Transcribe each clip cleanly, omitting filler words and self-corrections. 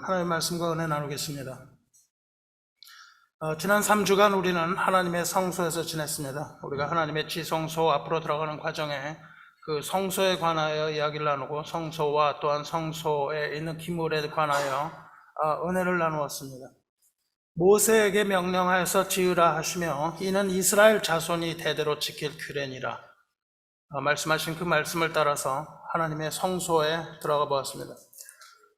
하나님의 말씀과 은혜 나누겠습니다. 지난 3주간 우리는 하나님의 성소에서 지냈습니다. 우리가 하나님의 지성소 앞으로 들어가는 과정에 그 성소에 관하여 이야기를 나누고 성소와 또한 성소에 있는 기물에 관하여 은혜를 나누었습니다. 모세에게 명령하여서 지으라 하시며 이는 이스라엘 자손이 대대로 지킬 규례니라 말씀하신 그 말씀을 따라서 하나님의 성소에 들어가 보았습니다.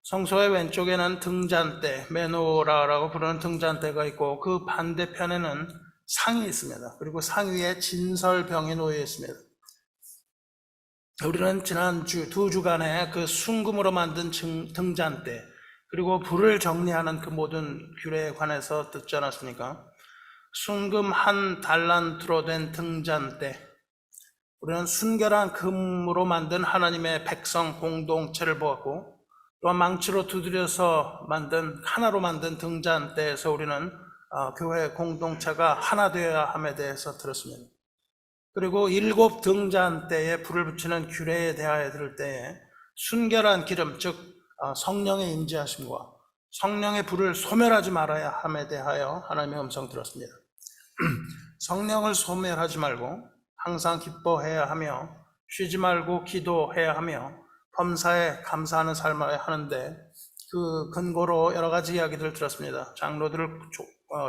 성소의 왼쪽에는 등잔대, 메노라라고 부르는 등잔대가 있고 그 반대편에는 상이 있습니다. 그리고 상 위에 진설병이 놓여 있습니다. 우리는 지난 두 주간에 그 순금으로 만든 등잔대 그리고 불을 정리하는 그 모든 규례에 관해서 듣지 않았습니까? 순금 한 달란트로 된 등잔대, 우리는 순결한 금으로 만든 하나님의 백성 공동체를 보았고 또한 망치로 두드려서 하나로 만든 등잔대에서 우리는 교회 공동체가 하나 되어야 함에 대해서 들었습니다. 그리고 7 등잔대에 불을 붙이는 규례에 대하여 들을 때에 순결한 기름, 즉 성령의 임재하심과 성령의 불을 소멸하지 말아야 함에 대하여 하나님의 음성 들었습니다. 성령을 소멸하지 말고 항상 기뻐해야 하며 쉬지 말고 기도해야 하며 범사에 감사하는 삶을 하는데 그 근거로 여러 가지 이야기들을 들었습니다. 장로들을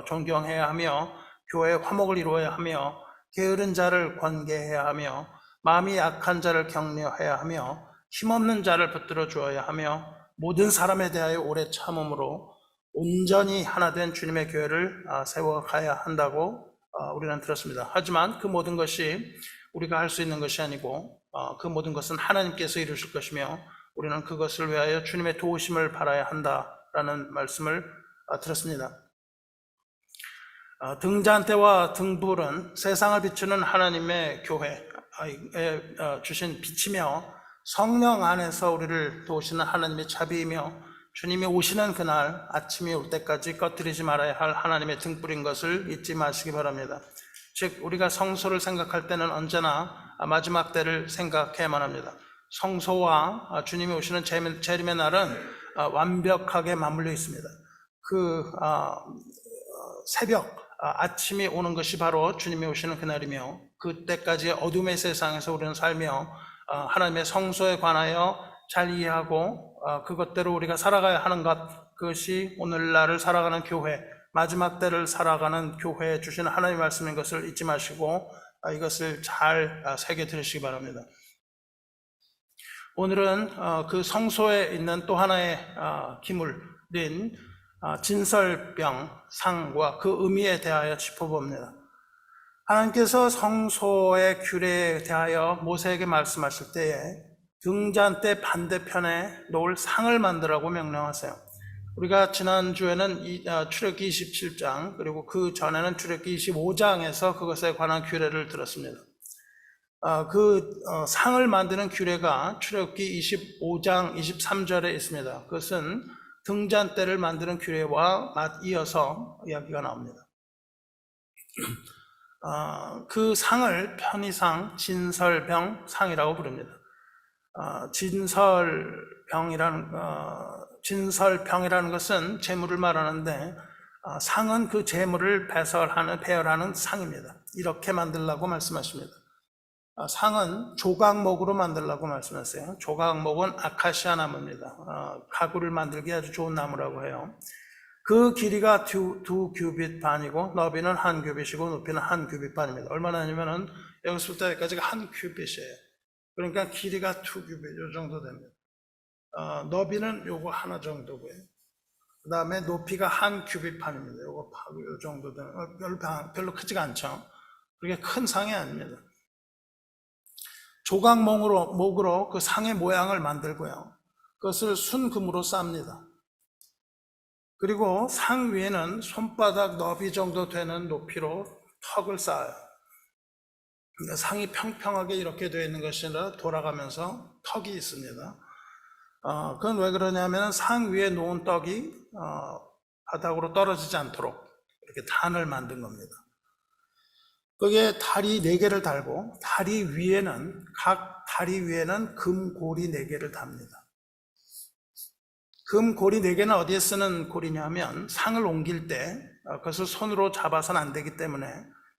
존경해야 하며 교회의 화목을 이루어야 하며 게으른 자를 권계해야 하며 마음이 약한 자를 격려해야 하며 힘없는 자를 붙들어 주어야 하며 모든 사람에 대하여 오래 참음으로 온전히 하나 된 주님의 교회를 세워가야 한다고 우리는 들었습니다. 하지만 그 모든 것이 우리가 할 수 있는 것이 아니고 그 모든 것은 하나님께서 이루실 것이며 우리는 그것을 위하여 주님의 도우심을 바라야 한다라는 말씀을 들었습니다. 등잔대와 등불은 세상을 비추는 하나님의 교회에 주신 빛이며 성령 안에서 우리를 도우시는 하나님의 자비이며 주님이 오시는 그날 아침이 올 때까지 꺼뜨리지 말아야 할 하나님의 등불인 것을 잊지 마시기 바랍니다. 즉 우리가 성소를 생각할 때는 언제나 마지막 때를 생각해야만 합니다. 성소와 주님이 오시는 재림의 날은 완벽하게 맞물려 있습니다. 그 새벽 아침이 오는 것이 바로 주님이 오시는 그날이며 그때까지 어둠의 세상에서 우리는 살며 하나님의 성소에 관하여 잘 이해하고 그것대로 우리가 살아가야 하는 그것이 오늘날을 살아가는 교회, 마지막 때를 살아가는 교회에 주신 하나님의 말씀인 것을 잊지 마시고 이것을 잘 새겨 들으시기 바랍니다. 오늘은 그 성소에 있는 또 하나의 기물인 진설병 상과 그 의미에 대하여 짚어봅니다. 하나님께서 성소의 규례에 대하여 모세에게 말씀하실 때에 등잔대 반대편에 놓을 상을 만들라고 명령하세요. 우리가 지난주에는 출애굽기 27장 그리고 그 전에는 출애굽기 25장에서 그것에 관한 규례를 들었습니다. 그 상을 만드는 규례가 출애굽기 25장 23절에 있습니다. 그것은 등잔대를 만드는 규례와 이어서 이야기가 나옵니다. 그 상을 편의상 진설병 상이라고 부릅니다. 진설병이라는 것은 재물을 말하는데 상은 그 재물을 배열하는 상입니다. 이렇게 만들라고 말씀하십니다. 상은 조각목으로 만들라고 말씀하세요. 조각목은 아카시아 나무입니다. 가구를 만들기 아주 좋은 나무라고 해요. 그 길이가 두 규빗 반이고 너비는 한 규빗이고 높이는 한 규빗 반입니다. 얼마나 하냐면은 여기서부터 여기까지가 한 규빗이에요. 그러니까 길이가 2규빗 요 정도 됩니다. 너비는 요거 하나 정도고요. 그 다음에 높이가 한 규빗 반입니다. 요거 요 정도 되는 별로 크지가 않죠. 그게 큰 상이 아닙니다. 조각목으로 그 상의 모양을 만들고요. 그것을 순금으로 쌉니다. 그리고 상 위에는 손바닥 너비 정도 되는 높이로 턱을 쌓아요. 상이 평평하게 이렇게 되어 있는 것이 아니라 돌아가면서 턱이 있습니다. 그건 왜 그러냐면 상 위에 놓은 떡이 바닥으로 떨어지지 않도록 이렇게 단을 만든 겁니다. 거기에 다리 4개를 달고 각 다리 위에는 금고리 4개를 답니다. 금 고리 4개는 어디에 쓰는 고리냐 하면 상을 옮길 때 그것을 손으로 잡아서는 안 되기 때문에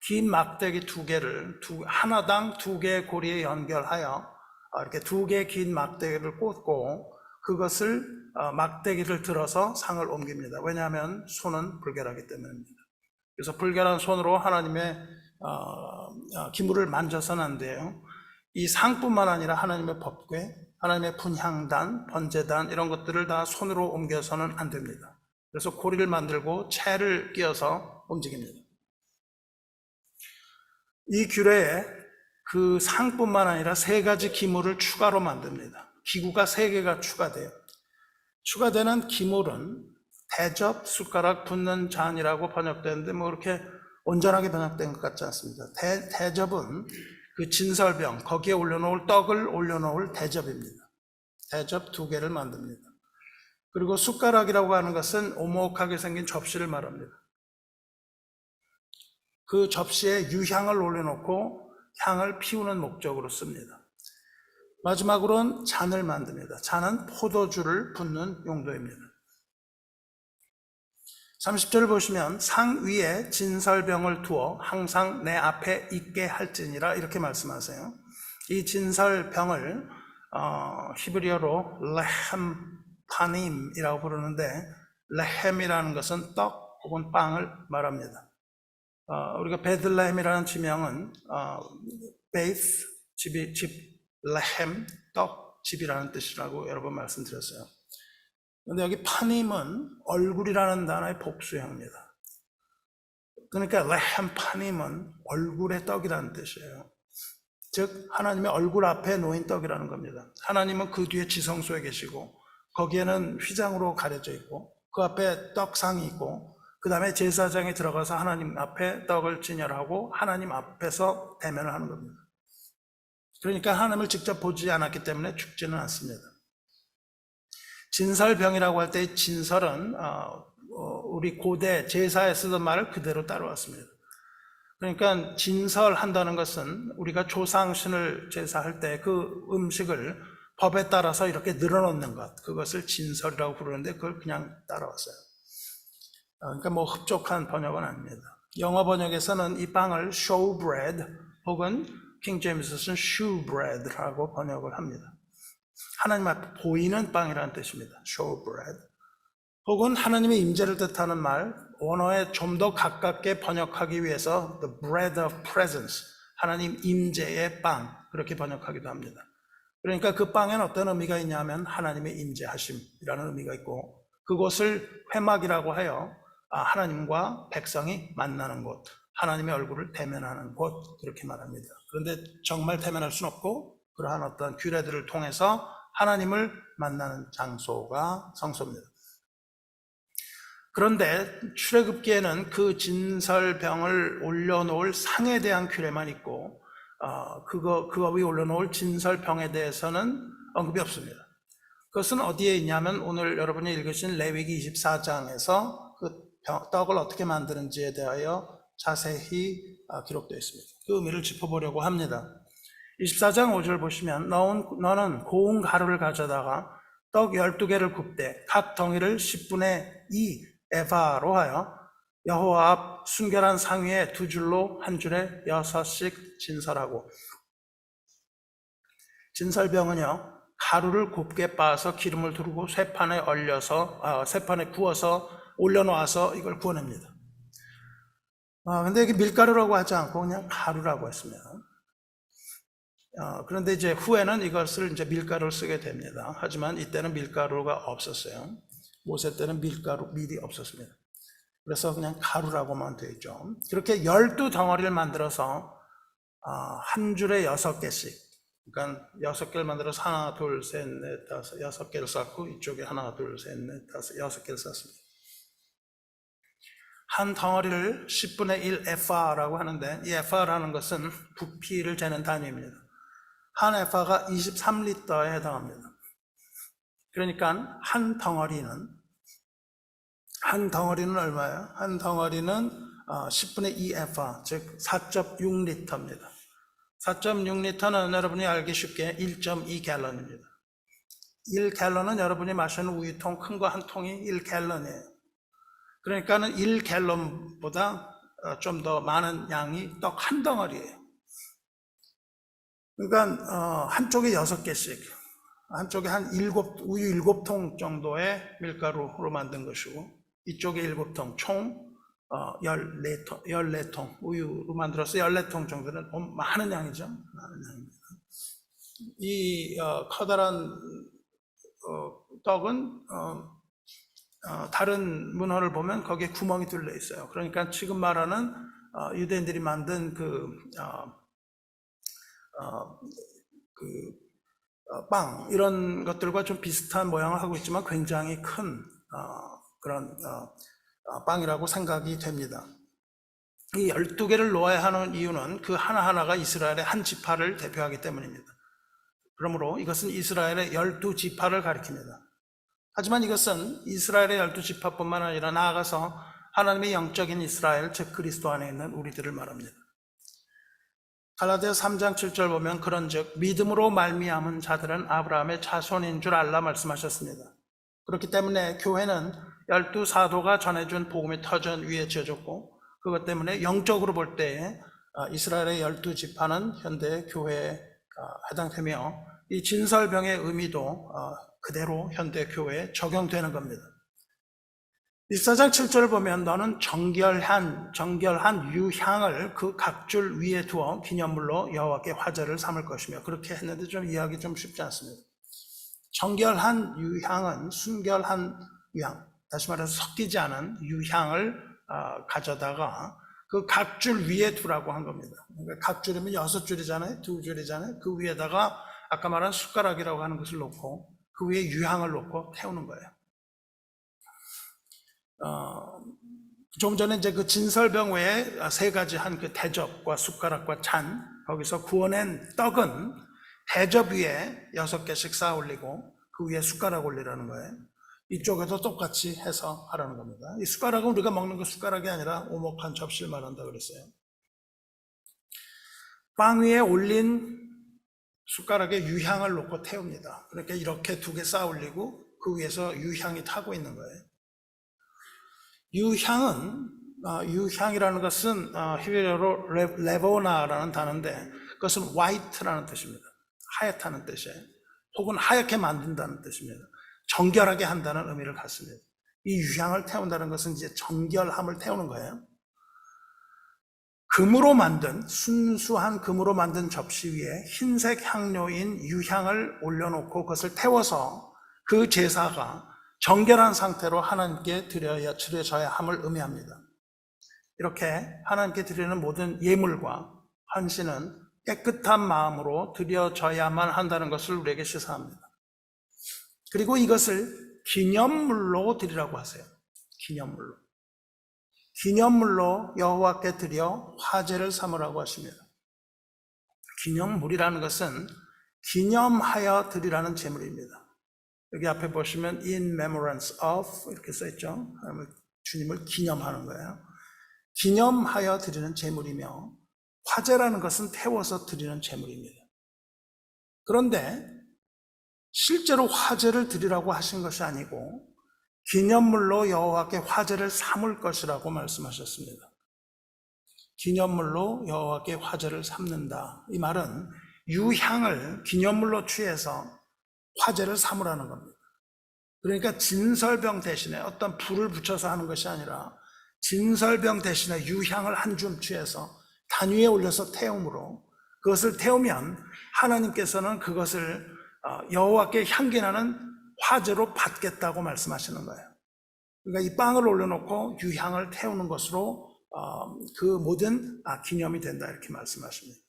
긴 막대기 2개를 하나당 2개의 고리에 연결하여 이렇게 2개의 긴 막대기를 꽂고 그것을 막대기를 들어서 상을 옮깁니다. 왜냐하면 손은 불결하기 때문입니다. 그래서 불결한 손으로 하나님의 기물을 만져서는 안 돼요. 이 상뿐만 아니라 하나님의 법궤, 하나님의 분향단, 번제단 이런 것들을 다 손으로 옮겨서는 안 됩니다. 그래서 고리를 만들고 채를 끼워서 움직입니다. 이 규례에 그 상뿐만 아니라 3가지 기물을 추가로 만듭니다. 기구가 3개가 추가돼요. 추가되는 기물은 대접, 숟가락, 붓는 잔이라고 번역되는데 뭐 그렇게 온전하게 번역된 것 같지 않습니다. 대접은 그 진설병, 거기에 올려놓을 떡을 올려놓을 대접입니다. 대접 2개를 만듭니다. 그리고 숟가락이라고 하는 것은 오목하게 생긴 접시를 말합니다. 그 접시에 유향을 올려놓고 향을 피우는 목적으로 씁니다. 마지막으로는 잔을 만듭니다. 잔은 포도주를 붓는 용도입니다. 30절을 보시면 상 위에 진설병을 두어 항상 내 앞에 있게 할지니라 이렇게 말씀하세요. 이 진설병을 히브리어로 레헴 파님이라고 부르는데 레헴이라는 것은 떡 혹은 빵을 말합니다. 우리가 베들레헴이라는 지명은 베이스, 집, 레헴, 떡, 집이라는 뜻이라고 여러 번 말씀드렸어요. 근데 여기 파님은 얼굴이라는 단어의 복수형입니다. 그러니까 레헴 파님은 얼굴의 떡이라는 뜻이에요. 즉 하나님의 얼굴 앞에 놓인 떡이라는 겁니다. 하나님은 그 뒤에 지성소에 계시고 거기에는 휘장으로 가려져 있고 그 앞에 떡상이 있고 그 다음에 제사장이 들어가서 하나님 앞에 떡을 진열하고 하나님 앞에서 대면을 하는 겁니다. 그러니까 하나님을 직접 보지 않았기 때문에 죽지는 않습니다. 진설병이라고 할 때 진설은 우리 고대 제사에 쓰던 말을 그대로 따라왔습니다. 그러니까 진설한다는 것은 우리가 조상신을 제사할 때 그 음식을 법에 따라서 이렇게 늘어놓는 것, 그것을 진설이라고 부르는데 그걸 그냥 따라왔어요. 그러니까 뭐 흡족한 번역은 아닙니다. 영어 번역에서는 이 빵을 showbread 혹은 킹 제임스는 shewbread라고 번역을 합니다. 하나님 앞에 보이는 빵이라는 뜻입니다. showbread. 혹은 하나님의 임재를 뜻하는 말, 원어에 좀 더 가깝게 번역하기 위해서 the bread of presence, 하나님 임재의 빵, 그렇게 번역하기도 합니다. 그러니까 그 빵에는 어떤 의미가 있냐면 하나님의 임재하심이라는 의미가 있고 그곳을 회막이라고 하여 하나님과 백성이 만나는 곳, 하나님의 얼굴을 대면하는 곳, 그렇게 말합니다. 그런데 정말 대면할 수는 없고 그러한 어떤 규례들을 통해서 하나님을 만나는 장소가 성소입니다. 그런데 출애굽기에는 그 진설병을 올려놓을 상에 대한 규례만 있고 그거 위에 올려놓을 진설병에 대해서는 언급이 없습니다. 그것은 어디에 있냐면 오늘 여러분이 읽으신 레위기 24장에서 그 떡을 어떻게 만드는지에 대하여 자세히 기록되어 있습니다. 그 의미를 짚어보려고 합니다. 24장 5절 보시면 너는 고운 가루를 가져다가 떡 12개를 굽되 각 덩이를 10분의 2 에바로 하여 여호와 앞 순결한 상 위에 2줄로 한 줄에 6씩 진설하고, 진설병은요 가루를 곱게 빻아서 기름을 두르고 쇠판에 구워서 올려놓아서 이걸 구워냅니다. 근데 이게 밀가루라고 하지 않고 그냥 가루라고 했습니다. 그런데 이제 후에는 이것을 이제 밀가루를 쓰게 됩니다. 하지만 이때는 밀가루가 없었어요. 모세 때는 밀이 없었습니다. 그래서 그냥 가루라고만 되어 있죠. 그렇게 12덩어리를 만들어서 한 줄에 6개씩, 그러니까 6개를 만들어서 하나, 둘, 셋, 넷, 다섯, 6개를 쌓고 이쪽에 하나, 둘, 셋, 넷, 다섯, 6개를 쌓습니다. 한 덩어리를 10분의 1 에파라고 하는데 이 에파라는 것은 부피를 재는 단위입니다. 한 에파가 23리터에 해당합니다. 그러니까 한 덩어리는 얼마예요? 한 덩어리는 10분의 2 에파, 즉 4.6리터입니다. 4.6리터는 여러분이 알기 쉽게 1.2 갤런입니다. 1갤런은 여러분이 마시는 우유통 큰 거 한 통이 1갤런이에요. 그러니까는 1갤런보다 좀 더 많은 양이 떡 한 덩어리예요. 그러니까 한쪽에 6개씩, 한쪽에 우유 7통 정도의 밀가루로 만든 것이고, 이쪽에 7통, 총 14통, 우유로 만들어서 14통 정도는 많은 양이죠. 많은 양입니다. 이 커다란 떡은 다른 문헌을 보면 거기에 구멍이 뚫려 있어요. 그러니까 지금 말하는 유대인들이 만든 빵 이런 것들과 좀 비슷한 모양을 하고 있지만 굉장히 큰 그런 빵이라고 생각이 됩니다. 이 12개를 놓아야 하는 이유는 그 하나하나가 이스라엘의 한 지파를 대표하기 때문입니다. 그러므로 이것은 이스라엘의 12지파를 가리킵니다. 하지만 이것은 이스라엘의 12지파뿐만 아니라 나아가서 하나님의 영적인 이스라엘, 즉 그리스도 안에 있는 우리들을 말합니다. 갈라디아 3장 7절 보면 그런즉 믿음으로 말미암은 자들은 아브라함의 자손인 줄 알라 말씀하셨습니다. 그렇기 때문에 교회는 12사도가 전해준 복음의 터전 위에 지어졌고, 그것 때문에 영적으로 볼 때에 이스라엘의 12지파는 현대 교회에 해당되며 이 진설병의 의미도 그대로 현대 교회에 적용되는 겁니다. 1사장 7절을 보면 너는 정결한 유향을 그 각줄 위에 두어 기념물로 여호와께 화제를 삼을 것이며, 그렇게 했는데 좀 이해하기 좀 쉽지 않습니다. 정결한 유향은 순결한 유향, 다시 말해서 섞이지 않은 유향을 가져다가 그 각줄 위에 두라고 한 겁니다. 그러니까 각줄이면 6줄이잖아요. 2줄이잖아요. 그 위에다가 아까 말한 숟가락이라고 하는 것을 놓고 그 위에 유향을 놓고 태우는 거예요. 좀 전에 이제 그 진설병 외에 3가지 한 그 대접과 숟가락과 잔, 거기서 구워낸 떡은 대접 위에 6개씩 쌓아 올리고 그 위에 숟가락 올리라는 거예요. 이쪽에도 똑같이 해서 하라는 겁니다. 이 숟가락은 우리가 먹는 그 숟가락이 아니라 오목한 접시를 말한다 그랬어요. 빵 위에 올린 숟가락에 유향을 놓고 태웁니다. 그러니까 이렇게 2개 쌓아 올리고 그 위에서 유향이 타고 있는 거예요. 유향이라는 것은 히브리어로 레보나라는 단어인데 그것은 white라는 뜻입니다. 하얗다는 뜻이에요. 혹은 하얗게 만든다는 뜻입니다. 정결하게 한다는 의미를 갖습니다. 이 유향을 태운다는 것은 이제 정결함을 태우는 거예요. 순수한 금으로 만든 접시 위에 흰색 향료인 유향을 올려놓고 그것을 태워서 그 제사가 정결한 상태로 하나님께 드려져야 함을 의미합니다. 이렇게 하나님께 드리는 모든 예물과 헌신은 깨끗한 마음으로 드려져야만 한다는 것을 우리에게 시사합니다. 그리고 이것을 기념물로 드리라고 하세요. 기념물로 여호와께 드려 화제를 삼으라고 하십니다. 기념물이라는 것은 기념하여 드리라는 제물입니다. 여기 앞에 보시면 in remembrance of 이렇게 써있죠. 주님을 기념하는 거예요. 기념하여 드리는 제물이며 화제라는 것은 태워서 드리는 제물입니다. 그런데 실제로 화제를 드리라고 하신 것이 아니고 기념물로 여호와께 화제를 삼을 것이라고 말씀하셨습니다. 기념물로 여호와께 화제를 삼는다. 이 말은 유향을 기념물로 취해서 화제를 삼으라는 겁니다. 그러니까 진설병 대신에 어떤 불을 붙여서 하는 것이 아니라 진설병 대신에 유향을 한 줌 취해서 단 위에 올려서 태움으로, 그것을 태우면 하나님께서는 그것을 여호와께 향기나는 화제로 받겠다고 말씀하시는 거예요. 그러니까 이 빵을 올려놓고 유향을 태우는 것으로 그 모든 기념이 된다, 이렇게 말씀하십니다.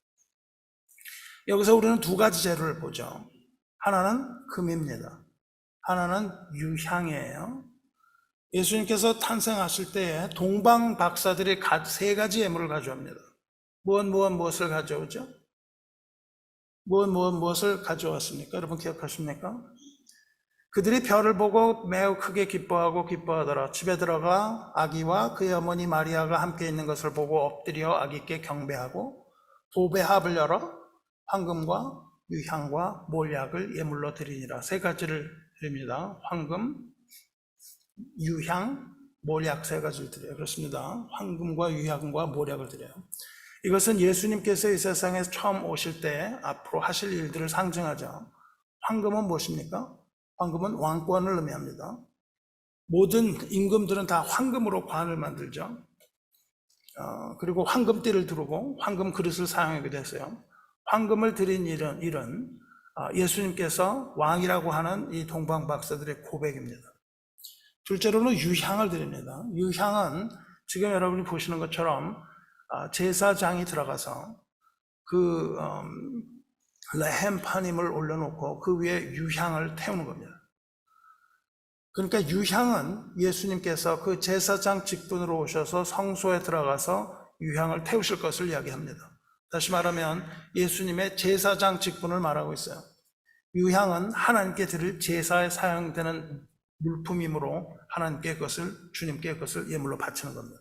여기서 우리는 2가지 재료를 보죠. 하나는 금입니다. 하나는 유향이에요. 예수님께서 탄생하실 때에 동방 박사들이 3가지 예물을 가져옵니다. 무엇을 가져오죠? 무엇을 가져왔습니까? 여러분 기억하십니까? 그들이 별을 보고 매우 크게 기뻐하더라. 집에 들어가 아기와 그의 어머니 마리아가 함께 있는 것을 보고 엎드려 아기께 경배하고 보배합을 열어 황금과 유향과 몰약을 예물로 드리니라. 세 가지를 드립니다. 황금, 유향, 몰약 세 가지를 드려요. 그렇습니다. 황금과 유향과 몰약을 드려요. 이것은 예수님께서 이 세상에 처음 오실 때 앞으로 하실 일들을 상징하죠. 황금은 무엇입니까? 황금은 왕권을 의미합니다. 모든 임금들은 다 황금으로 관을 만들죠. 그리고 황금띠를 두르고 황금 그릇을 사용하게 됐어요. 황금을 드린 일은 예수님께서 왕이라고 하는 이 동방 박사들의 고백입니다. 둘째로는 유향을 드립니다. 유향은 지금 여러분이 보시는 것처럼 제사장이 들어가서 그 레헴파님을 올려놓고 그 위에 유향을 태우는 겁니다. 그러니까 유향은 예수님께서 그 제사장 직분으로 오셔서 성소에 들어가서 유향을 태우실 것을 이야기합니다. 다시 말하면 예수님의 제사장 직분을 말하고 있어요. 유향은 하나님께 드릴 제사에 사용되는 물품이므로 하나님께 그것을, 주님께 그것을 예물로 바치는 겁니다.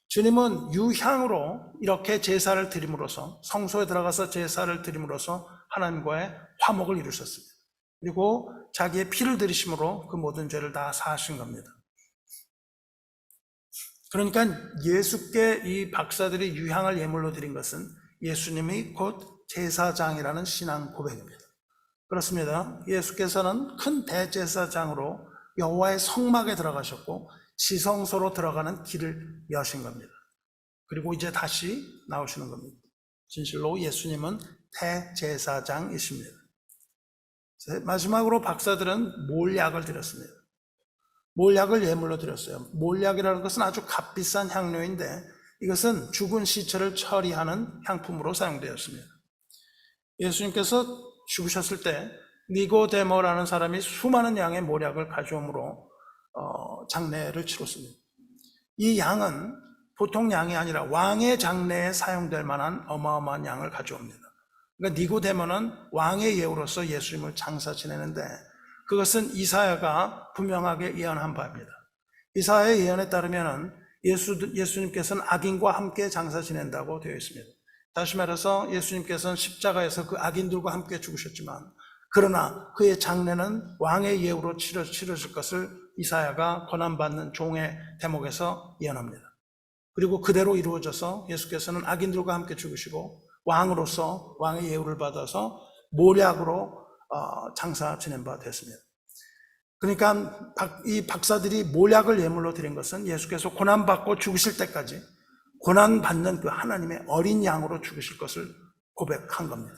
주님은 유향으로 이렇게 제사를 드림으로써, 성소에 들어가서 제사를 드림으로써 하나님과의 화목을 이루셨습니다. 그리고 자기의 피를 들이심으로 그 모든 죄를 다 사하신 겁니다. 그러니까 예수께 이 박사들이 유향을 예물로 드린 것은 예수님이 곧 제사장이라는 신앙 고백입니다. 그렇습니다. 예수께서는 큰 대제사장으로 여호와의 성막에 들어가셨고 지성소로 들어가는 길을 여신 겁니다. 그리고 이제 다시 나오시는 겁니다. 진실로 예수님은 대제사장이십니다. 마지막으로 박사들은 몰약을 드렸습니다. 몰약을 예물로 드렸어요. 몰약이라는 것은 아주 값비싼 향료인데 이것은 죽은 시체를 처리하는 향품으로 사용되었습니다. 예수님께서 죽으셨을 때 니고데모라는 사람이 수많은 양의 몰약을 가져옴으로 장례를 치렀습니다. 이 양은 보통 양이 아니라 왕의 장례에 사용될 만한 어마어마한 양을 가져옵니다. 그러니까 니고데모는 왕의 예우로서 예수님을 장사 지내는데 그것은 이사야가 분명하게 예언한 바입니다. 이사야의 예언에 따르면 예수님께서는 악인과 함께 장사 지낸다고 되어 있습니다. 다시 말해서 예수님께서는 십자가에서 그 악인들과 함께 죽으셨지만 그러나 그의 장례는 왕의 예우로 치러질 것을 이사야가 고난받는 종의 대목에서 예언합니다. 그리고 그대로 이루어져서 예수께서는 악인들과 함께 죽으시고 왕으로서 왕의 예우를 받아서 몰약으로 장사 지낸 바 됐습니다. 그러니까 이 박사들이 몰약을 예물로 드린 것은 예수께서 고난받고 죽으실 때까지 고난받는 그 하나님의 어린 양으로 죽으실 것을 고백한 겁니다.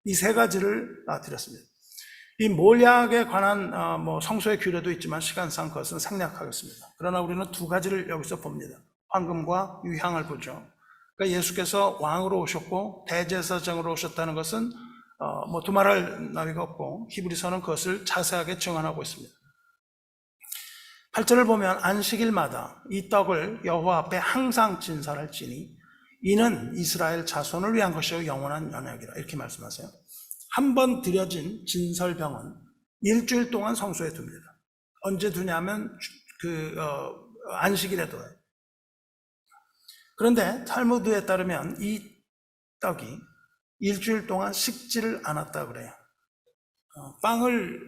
이 세 가지를 드렸습니다. 이 몰약에 관한 성소의 규례도 있지만 시간상 그것은 생략하겠습니다. 그러나 우리는 두 가지를 여기서 봅니다. 황금과 유향을 보죠. 그러니까 예수께서 왕으로 오셨고 대제사장으로 오셨다는 것은 두말할 나위가 없고 히브리서는 그것을 자세하게 증언하고 있습니다. 8절을 보면 안식일마다 이 떡을 여호와 앞에 항상 진설할지니 이는 이스라엘 자손을 위한 것이요 영원한 연약이라 이렇게 말씀하세요. 한 번 드려진 진설병은 일주일 동안 성소에 둡니다. 언제 두냐면 안식일에 둬요. 그런데 탈무드에 따르면 이 떡이 일주일 동안 식지를 않았다 그래요. 빵을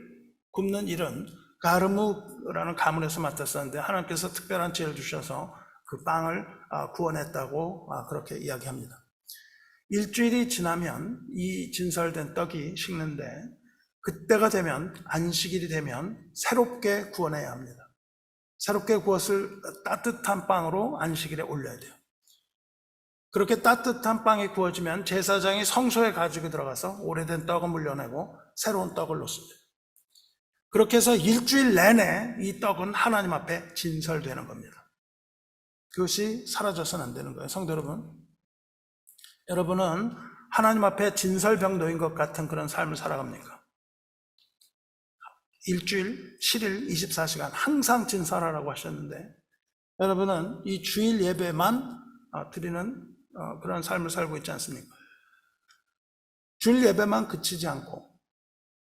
굽는 일은 가르무라는 가문에서 맡았었는데 하나님께서 특별한 지혜를 주셔서 그 빵을 구원했다고 그렇게 이야기합니다. 일주일이 지나면 이 진설된 떡이 식는데 그때가 되면 안식일이 되면 새롭게 구워내야 합니다. 새롭게 구웠을 따뜻한 빵으로 안식일에 올려야 돼요. 그렇게 따뜻한 빵이 구워지면 제사장이 성소에 가지고 들어가서 오래된 떡을 물려내고 새로운 떡을 놓습니다. 그렇게 해서 일주일 내내 이 떡은 하나님 앞에 진설되는 겁니다. 그것이 사라져서는 안 되는 거예요. 성도 여러분, 여러분은 하나님 앞에 진설병도인 것 같은 그런 삶을 살아갑니까? 일주일, 7일, 24시간 항상 진설하라고 하셨는데 여러분은 이 주일 예배만 드리는 그런 삶을 살고 있지 않습니까? 주일 예배만 그치지 않고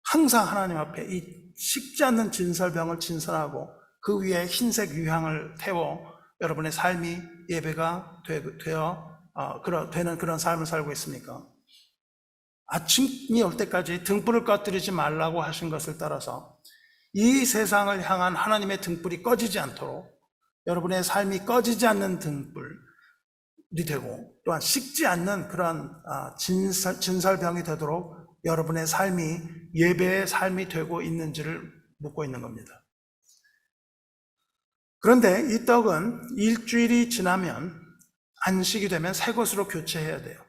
항상 하나님 앞에 이 식지 않는 진설병을 진설하고 그 위에 흰색 유향을 태워 여러분의 삶이 예배가 되는 그런 삶을 살고 있습니까? 아침이 올 때까지 등불을 꺼뜨리지 말라고 하신 것을 따라서 이 세상을 향한 하나님의 등불이 꺼지지 않도록 여러분의 삶이 꺼지지 않는 등불이 되고 또한 식지 않는 그런 진설병이 되도록 여러분의 삶이 예배의 삶이 되고 있는지를 묻고 있는 겁니다. 그런데 이 떡은 일주일이 지나면 안식이 되면 새 것으로 교체해야 돼요.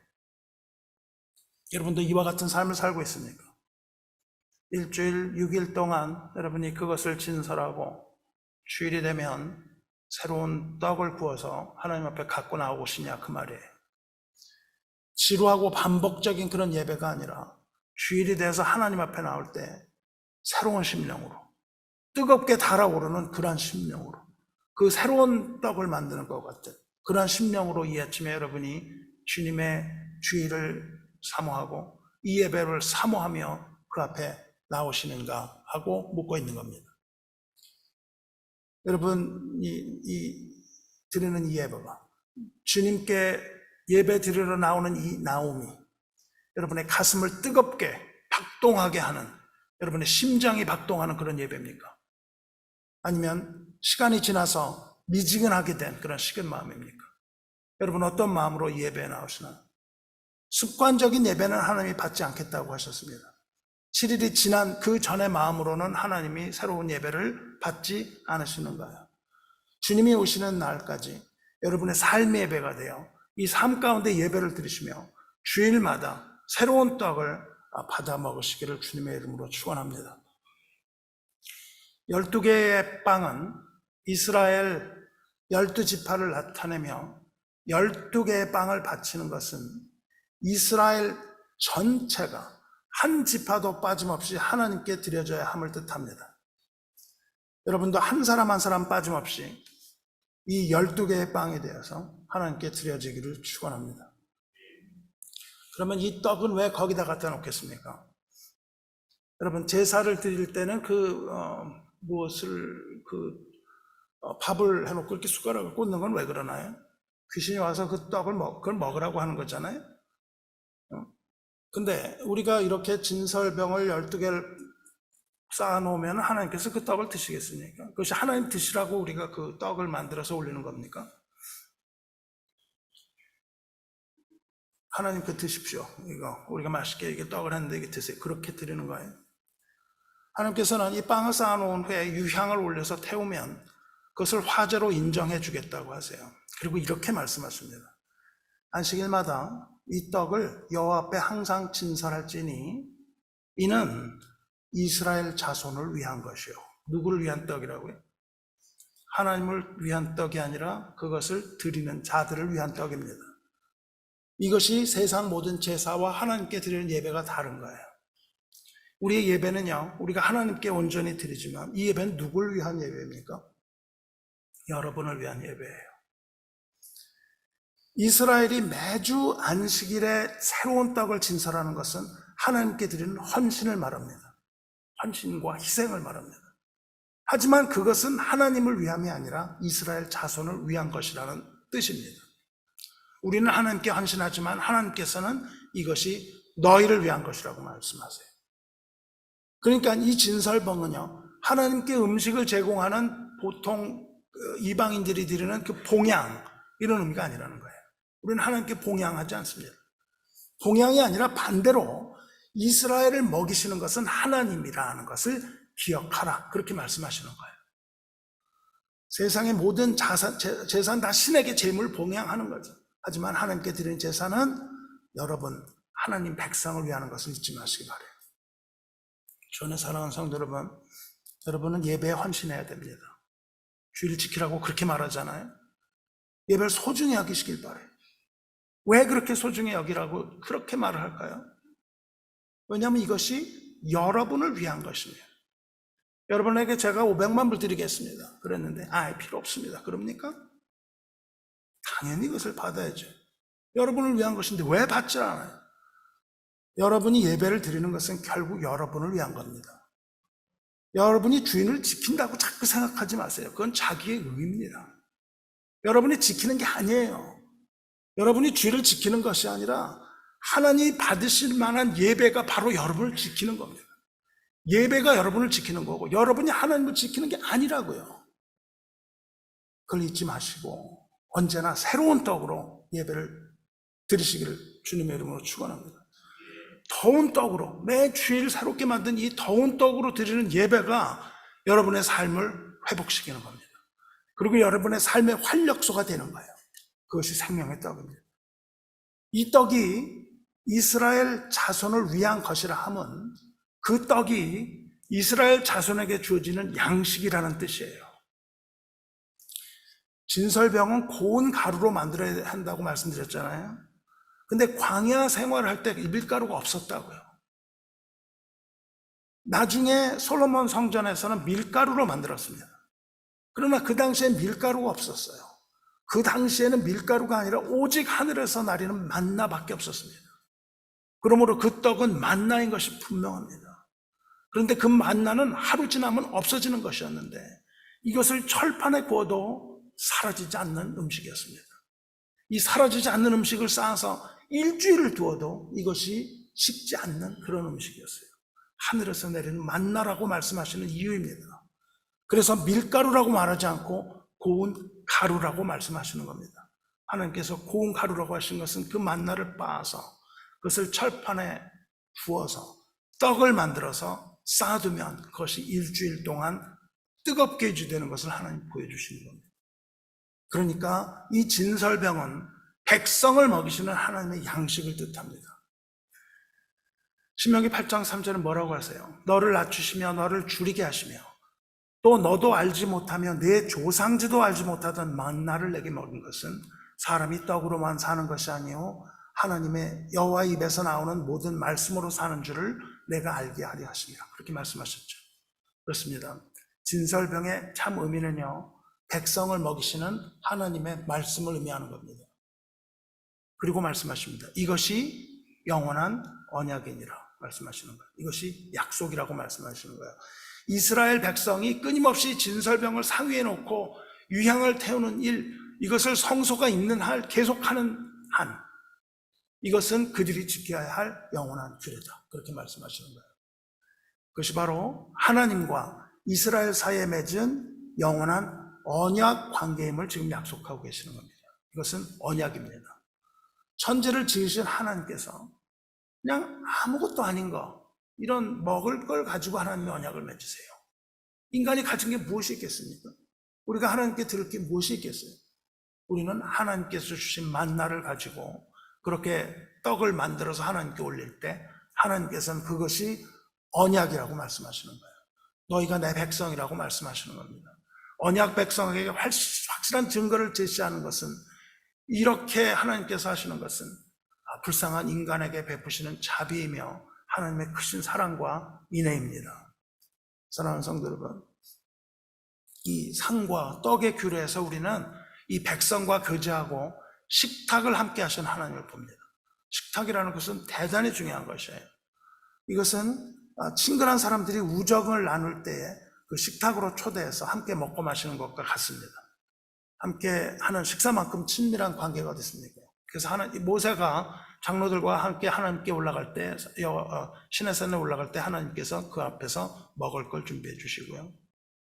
여러분도 이와 같은 삶을 살고 있습니까? 일주일, 6일 동안 여러분이 그것을 진설하고 주일이 되면 새로운 떡을 구워서 하나님 앞에 갖고 나오시냐 그 말이에요. 지루하고 반복적인 그런 예배가 아니라 주일이 돼서 하나님 앞에 나올 때 새로운 심령으로 뜨겁게 달아오르는 그러한 심령으로 그 새로운 떡을 만드는 것 같은 그러한 심령으로 이 아침에 여러분이 주님의 주일을 사모하고 이 예배를 사모하며 그 앞에 나오시는가 하고 묻고 있는 겁니다. 여러분 드리는 이 예배가 주님께 예배 드리러 나오는 이 나옴이 여러분의 가슴을 뜨겁게 박동하게 하는 여러분의 심장이 박동하는 그런 예배입니까? 아니면 시간이 지나서 미지근하게 된 그런 식은 마음입니까? 여러분 어떤 마음으로 이 예배에 나오시나요? 습관적인 예배는 하나님이 받지 않겠다고 하셨습니다. 7일이 지난 그 전의 마음으로는 하나님이 새로운 예배를 받지 않으시는가요? 주님이 오시는 날까지 여러분의 삶의 예배가 되어 이 삶 가운데 예배를 드리시며 주일마다 새로운 떡을 받아 먹으시기를 주님의 이름으로 축원합니다. 12개의 빵은 이스라엘 12지파를 나타내며 12개의 빵을 바치는 것은 이스라엘 전체가 한 지파도 빠짐없이 하나님께 드려져야 함을 뜻합니다. 여러분도 한 사람 한 사람 빠짐없이 이 12개의 빵이 되어서 하나님께 드려지기를 축원합니다. 그러면 이 떡은 왜 거기다 갖다 놓겠습니까? 여러분 제사를 드릴 때는 밥을 해놓고 이렇게 숟가락을 꽂는 건 왜 그러나요? 귀신이 와서 그 떡을 그걸 먹으라고 하는 거잖아요. 근데 우리가 이렇게 진설병을 12개를 쌓아놓으면 하나님께서 그 떡을 드시겠습니까? 그것이 하나님 드시라고 우리가 그 떡을 만들어서 올리는 겁니까? 하나님 그 드십시오. 이거 우리가 맛있게 이게 떡을 했는데 이게 드세요. 그렇게 드리는 거예요. 하나님께서는 이 빵을 쌓아놓은 후에 유향을 올려서 태우면 그것을 화제로 인정해 주겠다고 하세요. 그리고 이렇게 말씀하십니다. 안식일마다 이 떡을 여호와 앞에 항상 진설할지니 이는 이스라엘 자손을 위한 것이요. 누구를 위한 떡이라고요? 하나님을 위한 떡이 아니라 그것을 드리는 자들을 위한 떡입니다. 이것이 세상 모든 제사와 하나님께 드리는 예배가 다른 거예요. 우리의 예배는요, 우리가 하나님께 온전히 드리지만 이 예배는 누구를 위한 예배입니까? 여러분을 위한 예배예요. 이스라엘이 매주 안식일에 새로운 떡을 진설하는 것은 하나님께 드리는 헌신을 말합니다. 헌신과 희생을 말합니다. 하지만 그것은 하나님을 위함이 아니라 이스라엘 자손을 위한 것이라는 뜻입니다. 우리는 하나님께 헌신하지만 하나님께서는 이것이 너희를 위한 것이라고 말씀하세요. 그러니까 이 진설봉은요, 하나님께 음식을 제공하는 보통 이방인들이 드리는 그 봉양, 이런 의미가 아니라는 거예요. 우리는 하나님께 봉양하지 않습니다. 봉양이 아니라 반대로 이스라엘을 먹이시는 것은 하나님이라는 것을 기억하라, 그렇게 말씀하시는 거예요. 세상의 모든 제사는 다 신에게 제물 봉양하는 거죠. 하지만 하나님께 드리는 제사는 여러분 하나님 백성을 위하는 것을 잊지 마시기 바라요. 주의 사랑하는 성도 여러분, 여러분은 예배에 헌신해야 됩니다. 주일 지키라고 그렇게 말하잖아요. 예배를 소중히 여기시길 바라요. 왜 그렇게 소중히 여기라고 그렇게 말을 할까요? 왜냐하면 이것이 여러분을 위한 것입니다. 여러분에게 제가 500만 불 드리겠습니다. 그랬는데 필요 없습니다. 그럽니까? 당연히 그것을 받아야죠. 여러분을 위한 것인데 왜 받지 않아요? 여러분이 예배를 드리는 것은 결국 여러분을 위한 겁니다. 여러분이 주인을 지킨다고 자꾸 생각하지 마세요. 그건 자기의 의입니다. 여러분이 지키는 게 아니에요. 여러분이 주인을 지키는 것이 아니라 하나님이 받으실 만한 예배가 바로 여러분을 지키는 겁니다. 예배가 여러분을 지키는 거고 여러분이 하나님을 지키는 게 아니라고요. 그걸 잊지 마시고 언제나 새로운 떡으로 예배를 드리시기를 주님의 이름으로 축원합니다. 더운 떡으로 매 주일 새롭게 만든 이 더운 떡으로 드리는 예배가 여러분의 삶을 회복시키는 겁니다. 그리고 여러분의 삶의 활력소가 되는 거예요. 그것이 생명의 떡입니다. 이 떡이 이스라엘 자손을 위한 것이라 함은 그 떡이 이스라엘 자손에게 주어지는 양식이라는 뜻이에요. 진설병은 고운 가루로 만들어야 한다고 말씀드렸잖아요. 근데 광야 생활을 할 때 밀가루가 없었다고요. 나중에 솔로몬 성전에서는 밀가루로 만들었습니다. 그러나 그 당시엔 밀가루가 없었어요. 그 당시에는 밀가루가 아니라 오직 하늘에서 내리는 만나밖에 없었습니다. 그러므로 그 떡은 만나인 것이 분명합니다. 그런데 그 만나는 하루 지나면 없어지는 것이었는데 이것을 철판에 구워도 사라지지 않는 음식이었습니다. 이 사라지지 않는 음식을 쌓아서 일주일을 두어도 이것이 식지 않는 그런 음식이었어요. 하늘에서 내리는 만나라고 말씀하시는 이유입니다. 그래서 밀가루라고 말하지 않고 고운 가루라고 말씀하시는 겁니다. 하나님께서 고운 가루라고 하신 것은 그 만나를 빻아서 그것을 철판에 부어서 떡을 만들어서 쌓아두면 그것이 일주일 동안 뜨겁게 유지되는 것을 하나님 보여주시는 겁니다. 그러니까 이 진설병은 백성을 먹이시는 하나님의 양식을 뜻합니다. 신명기 8장 3절은 뭐라고 하세요? 너를 낮추시며 너를 줄이게 하시며 또 너도 알지 못하며 내 조상지도 알지 못하던 만나를 내게 먹인 것은 사람이 떡으로만 사는 것이 아니요 하나님의 여호와 입에서 나오는 모든 말씀으로 사는 줄을 내가 알게 하려 하십니다. 그렇게 말씀하셨죠. 그렇습니다. 진설병의 참 의미는요, 백성을 먹이시는 하나님의 말씀을 의미하는 겁니다. 그리고 말씀하십니다. 이것이 영원한 언약이니라 말씀하시는 거예요. 이것이 약속이라고 말씀하시는 거예요. 이스라엘 백성이 끊임없이 진설병을 상위에 놓고 유향을 태우는 일, 이것을 성소가 있는 한 계속하는 한, 이것은 그들이 지켜야 할 영원한 규례다. 그렇게 말씀하시는 거예요. 그것이 바로 하나님과 이스라엘 사이에 맺은 영원한 언약 관계임을 지금 약속하고 계시는 겁니다. 이것은 언약입니다. 천지를 지으신 하나님께서 그냥 아무것도 아닌 거, 이런 먹을 걸 가지고 하나님의 언약을 맺으세요. 인간이 가진 게 무엇이 있겠습니까? 우리가 하나님께 들을 게 무엇이 있겠어요? 우리는 하나님께서 주신 만나를 가지고 그렇게 떡을 만들어서 하나님께 올릴 때 하나님께서는 그것이 언약이라고 말씀하시는 거예요. 너희가 내 백성이라고 말씀하시는 겁니다. 언약 백성에게 확실한 증거를 제시하는 것은, 이렇게 하나님께서 하시는 것은 불쌍한 인간에게 베푸시는 자비이며 하나님의 크신 사랑과 인애입니다. 사랑하는 성도 여러분, 이 상과 떡의 규례에서 우리는 이 백성과 교제하고 식탁을 함께 하신 하나님을 봅니다. 식탁이라는 것은 대단히 중요한 것이에요. 이것은 친근한 사람들이 우정을 나눌 때에 그 식탁으로 초대해서 함께 먹고 마시는 것과 같습니다. 함께 하는 식사만큼 친밀한 관계가 어디 있습니까? 그래서 모세가 장로들과 함께 하나님께 올라갈 때, 시내산에 올라갈 때 하나님께서 그 앞에서 먹을 걸 준비해 주시고요.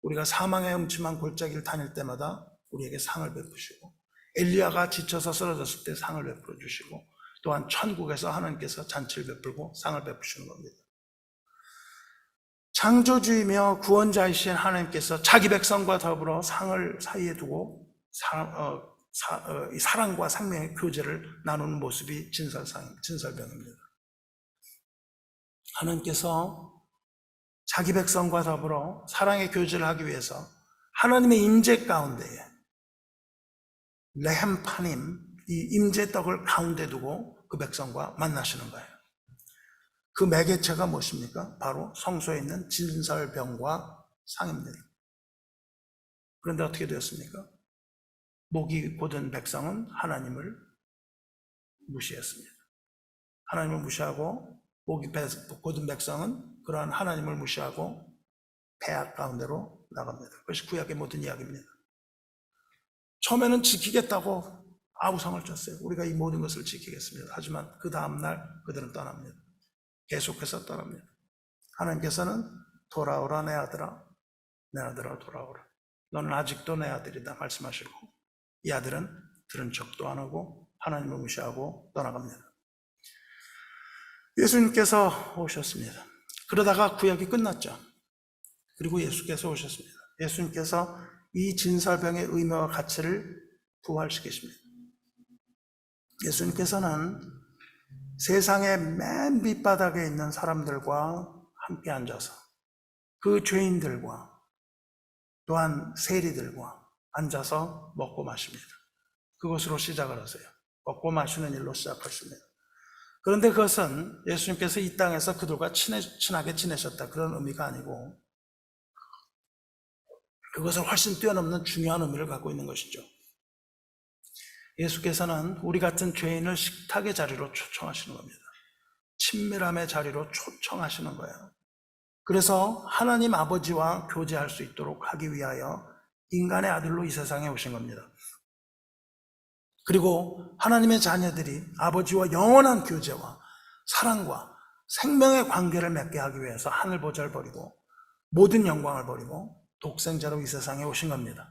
우리가 사망의 음침한 골짜기를 다닐 때마다 우리에게 상을 베푸시고, 엘리야가 지쳐서 쓰러졌을 때 상을 베풀어 주시고, 또한 천국에서 하나님께서 잔치를 베풀고 상을 베푸시는 겁니다. 창조주이며 구원자이신 하나님께서 자기 백성과 더불어 상을 사이에 두고 사랑과 생명의 교제를 나누는 모습이 진설병입니다. 하나님께서 자기 백성과 더불어 사랑의 교제를 하기 위해서 하나님의 임재 가운데에 레헴파님, 이 임재떡을 가운데 두고 그 백성과 만나시는 거예요. 그 매개체가 무엇입니까? 바로 성소에 있는 진설병과 상입니다. 그런데 어떻게 되었습니까? 목이 곧은 백성은 하나님을 무시했습니다. 하나님을 무시하고 목이 곧은 백성은 그러한 하나님을 무시하고 패악 가운데로 나갑니다. 그것이 구약의 모든 이야기입니다. 처음에는 지키겠다고 아우성을 쳤어요. 우리가 이 모든 것을 지키겠습니다. 하지만 그 다음날 그들은 떠납니다. 계속해서 떠납니다. 하나님께서는 돌아오라 내 아들아, 내 아들아 돌아오라. 너는 아직도 내 아들이다 말씀하시고 이 아들은 들은 척도 안 하고 하나님을 무시하고 떠나갑니다. 예수님께서 오셨습니다. 그러다가 구약이 끝났죠. 그리고 예수께서 오셨습니다. 예수님께서 이 진설병의 의미와 가치를 부활시키십니다. 예수님께서는 세상의 맨 밑바닥에 있는 사람들과 함께 앉아서 그 죄인들과 또한 세리들과 앉아서 먹고 마십니다. 그것으로 시작을 하세요. 먹고 마시는 일로 시작하십니다. 그런데 그것은 예수님께서 이 땅에서 그들과 친하게 지내셨다 그런 의미가 아니고 그것을 훨씬 뛰어넘는 중요한 의미를 갖고 있는 것이죠. 예수께서는 우리 같은 죄인을 식탁의 자리로 초청하시는 겁니다. 친밀함의 자리로 초청하시는 거예요. 그래서 하나님 아버지와 교제할 수 있도록 하기 위하여 인간의 아들로 이 세상에 오신 겁니다. 그리고 하나님의 자녀들이 아버지와 영원한 교제와 사랑과 생명의 관계를 맺게 하기 위해서 하늘 보좌를 버리고 모든 영광을 버리고 독생자로 이 세상에 오신 겁니다.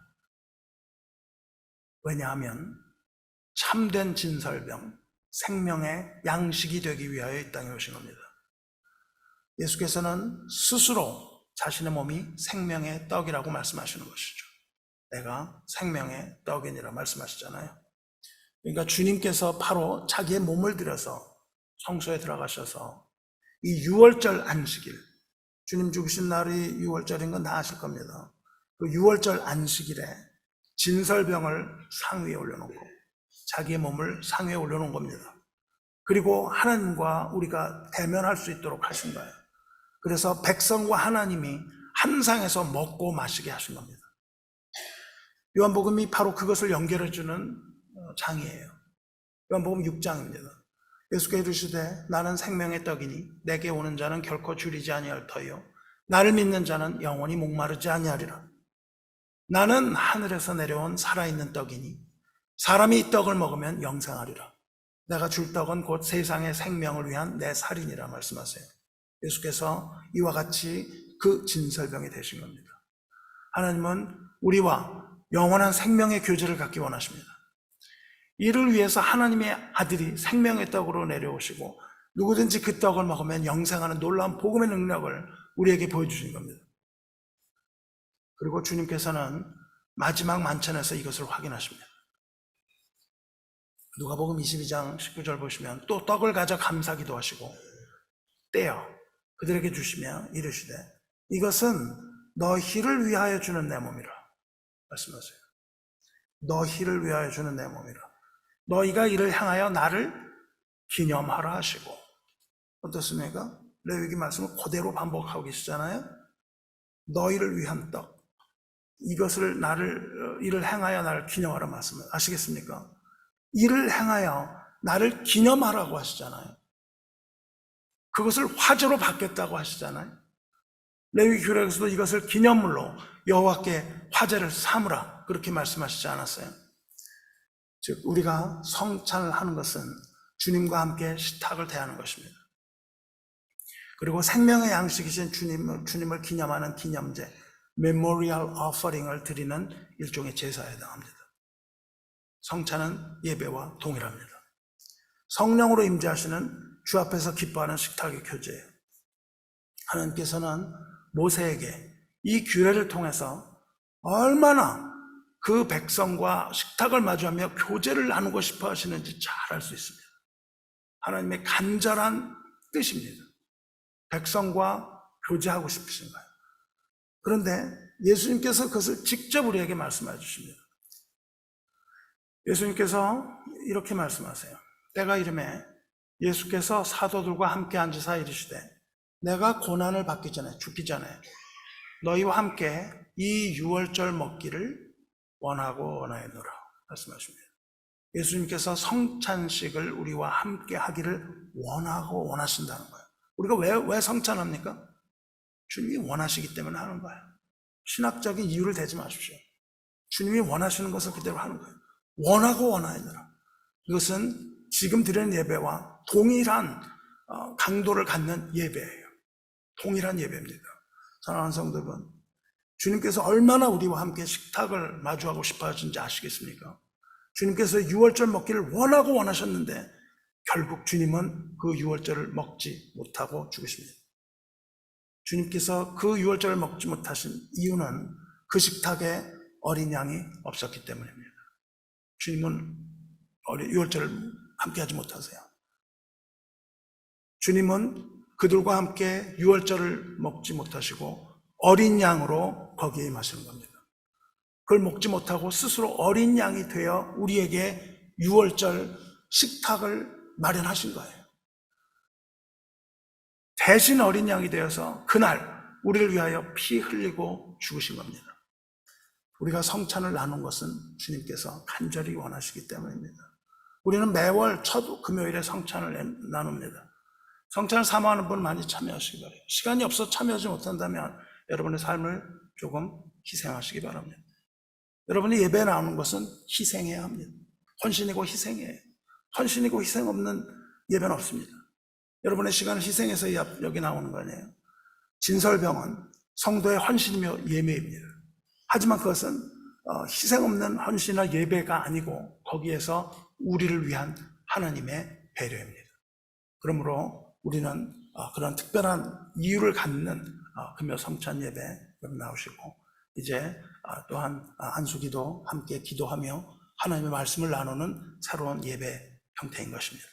왜냐하면 참된 진설병, 생명의 양식이 되기 위하여 이 땅에 오신 겁니다. 예수께서는 스스로 자신의 몸이 생명의 떡이라고 말씀하시는 것이죠. 내가 생명의 떡이니라 말씀하시잖아요. 그러니까 주님께서 바로 자기의 몸을 들여서 성소에 들어가셔서 이 유월절 안식일, 주님 죽으신 날이 유월절인 건 다 아실 겁니다. 그 유월절 안식일에 진설병을 상 위에 올려놓고 자기의 몸을 상 위에 올려놓은 겁니다. 그리고 하나님과 우리가 대면할 수 있도록 하신 거예요. 그래서 백성과 하나님이 한 상에서 먹고 마시게 하신 겁니다. 요한복음이 바로 그것을 연결해주는 장이에요. 요한복음 6장입니다. 예수께서 이르시되 나는 생명의 떡이니 내게 오는 자는 결코 줄이지 아니할 터요 나를 믿는 자는 영원히 목마르지 아니하리라. 나는 하늘에서 내려온 살아있는 떡이니 사람이 이 떡을 먹으면 영생하리라. 내가 줄 떡은 곧 세상의 생명을 위한 내 살이니라 말씀하세요. 예수께서 이와 같이 그 진설병이 되신 겁니다. 하나님은 우리와 영원한 생명의 교제를 갖기 원하십니다. 이를 위해서 하나님의 아들이 생명의 떡으로 내려오시고 누구든지 그 떡을 먹으면 영생하는 놀라운 복음의 능력을 우리에게 보여주신 겁니다. 그리고 주님께서는 마지막 만찬에서 이것을 확인하십니다. 누가복음 22장 19절 보시면 또 떡을 가져 감사기도 하시고 떼어 그들에게 주시며 이르시되 이것은 너희를 위하여 주는 내 몸이라 말씀하세요. 너희를 위하여 주는 내 몸이라. 너희가 이를 향하여 나를 기념하라 하시고 어떻습니까? 레위기 말씀을 그대로 반복하고 계시잖아요. 너희를 위한 떡 이를 행하여 나를 기념하라 말씀을 아시겠습니까? 이를 행하여 나를 기념하라고 하시잖아요. 그것을 화제로 받겠다고 하시잖아요. 레위 규례에서도 이것을 기념물로 여호와께 화제를 삼으라 그렇게 말씀하시지 않았어요? 즉 우리가 성찬을 하는 것은 주님과 함께 식탁을 대하는 것입니다. 그리고 생명의 양식이신 주님을 기념하는 기념제 메모리얼 오퍼링을 드리는 일종의 제사에 해당합니다. 성찬은 예배와 동일합니다. 성령으로 임재하시는 주 앞에서 기뻐하는 식탁의 교제예요. 하나님께서는 모세에게 이 규례를 통해서 얼마나 그 백성과 식탁을 마주하며 교제를 나누고 싶어 하시는지 잘 알 수 있습니다. 하나님의 간절한 뜻입니다. 백성과 교제하고 싶으신 거예요. 그런데 예수님께서 그것을 직접 우리에게 말씀해 주십니다. 예수님께서 이렇게 말씀하세요. 때가 이르매 예수께서 사도들과 함께 앉으사 이르시되 내가 고난을 받기 전에 죽기 전에 너희와 함께 이 유월절 먹기를 원하고 원하였노라 말씀하십니다. 예수님께서 성찬식을 우리와 함께 하기를 원하고 원하신다는 거예요. 우리가 왜 성찬합니까? 주님이 원하시기 때문에 하는 거예요. 신학적인 이유를 대지 마십시오. 주님이 원하시는 것을 그대로 하는 거예요. 원하고 원하였노라. 이것은 지금 드리는 예배와 동일한 강도를 갖는 예배예요. 동일한 예배입니다. 사랑하는 성도분, 주님께서 얼마나 우리와 함께 식탁을 마주하고 싶어 하신지 아시겠습니까? 주님께서 유월절 먹기를 원하고 원하셨는데 결국 주님은 그 유월절을 먹지 못하고 죽으십니다. 주님께서 그 유월절을 먹지 못하신 이유는 그 식탁에 어린 양이 없었기 때문입니다. 주님은 유월절을 함께 하지 못하세요. 주님은 그들과 함께 유월절을 먹지 못하시고 어린 양으로 거기에 임하시는 겁니다. 그걸 먹지 못하고 스스로 어린 양이 되어 우리에게 유월절 식탁을 마련하신 거예요. 대신 어린 양이 되어서 그날 우리를 위하여 피 흘리고 죽으신 겁니다. 우리가 성찬을 나눈 것은 주님께서 간절히 원하시기 때문입니다. 우리는 매월 첫 금요일에 성찬을 나눕니다. 성찬을 사모하는 분 많이 참여하시기 바라요. 시간이 없어 참여하지 못한다면 여러분의 삶을 조금 희생하시기 바랍니다. 여러분이 예배 나오는 것은 희생해야 합니다. 헌신이고 희생이에요. 헌신이고 희생 없는 예배는 없습니다. 여러분의 시간을 희생해서 여기 나오는 거 아니에요. 진설병은 성도의 헌신이며 예배입니다. 하지만 그것은 희생 없는 헌신이나 예배가 아니고 거기에서 우리를 위한 하나님의 배려입니다. 그러므로 우리는 그런 특별한 이유를 갖는 금요 성찬 예배 여기 나오시고 이제 또한 안수기도 함께 기도하며 하나님의 말씀을 나누는 새로운 예배 형태인 것입니다.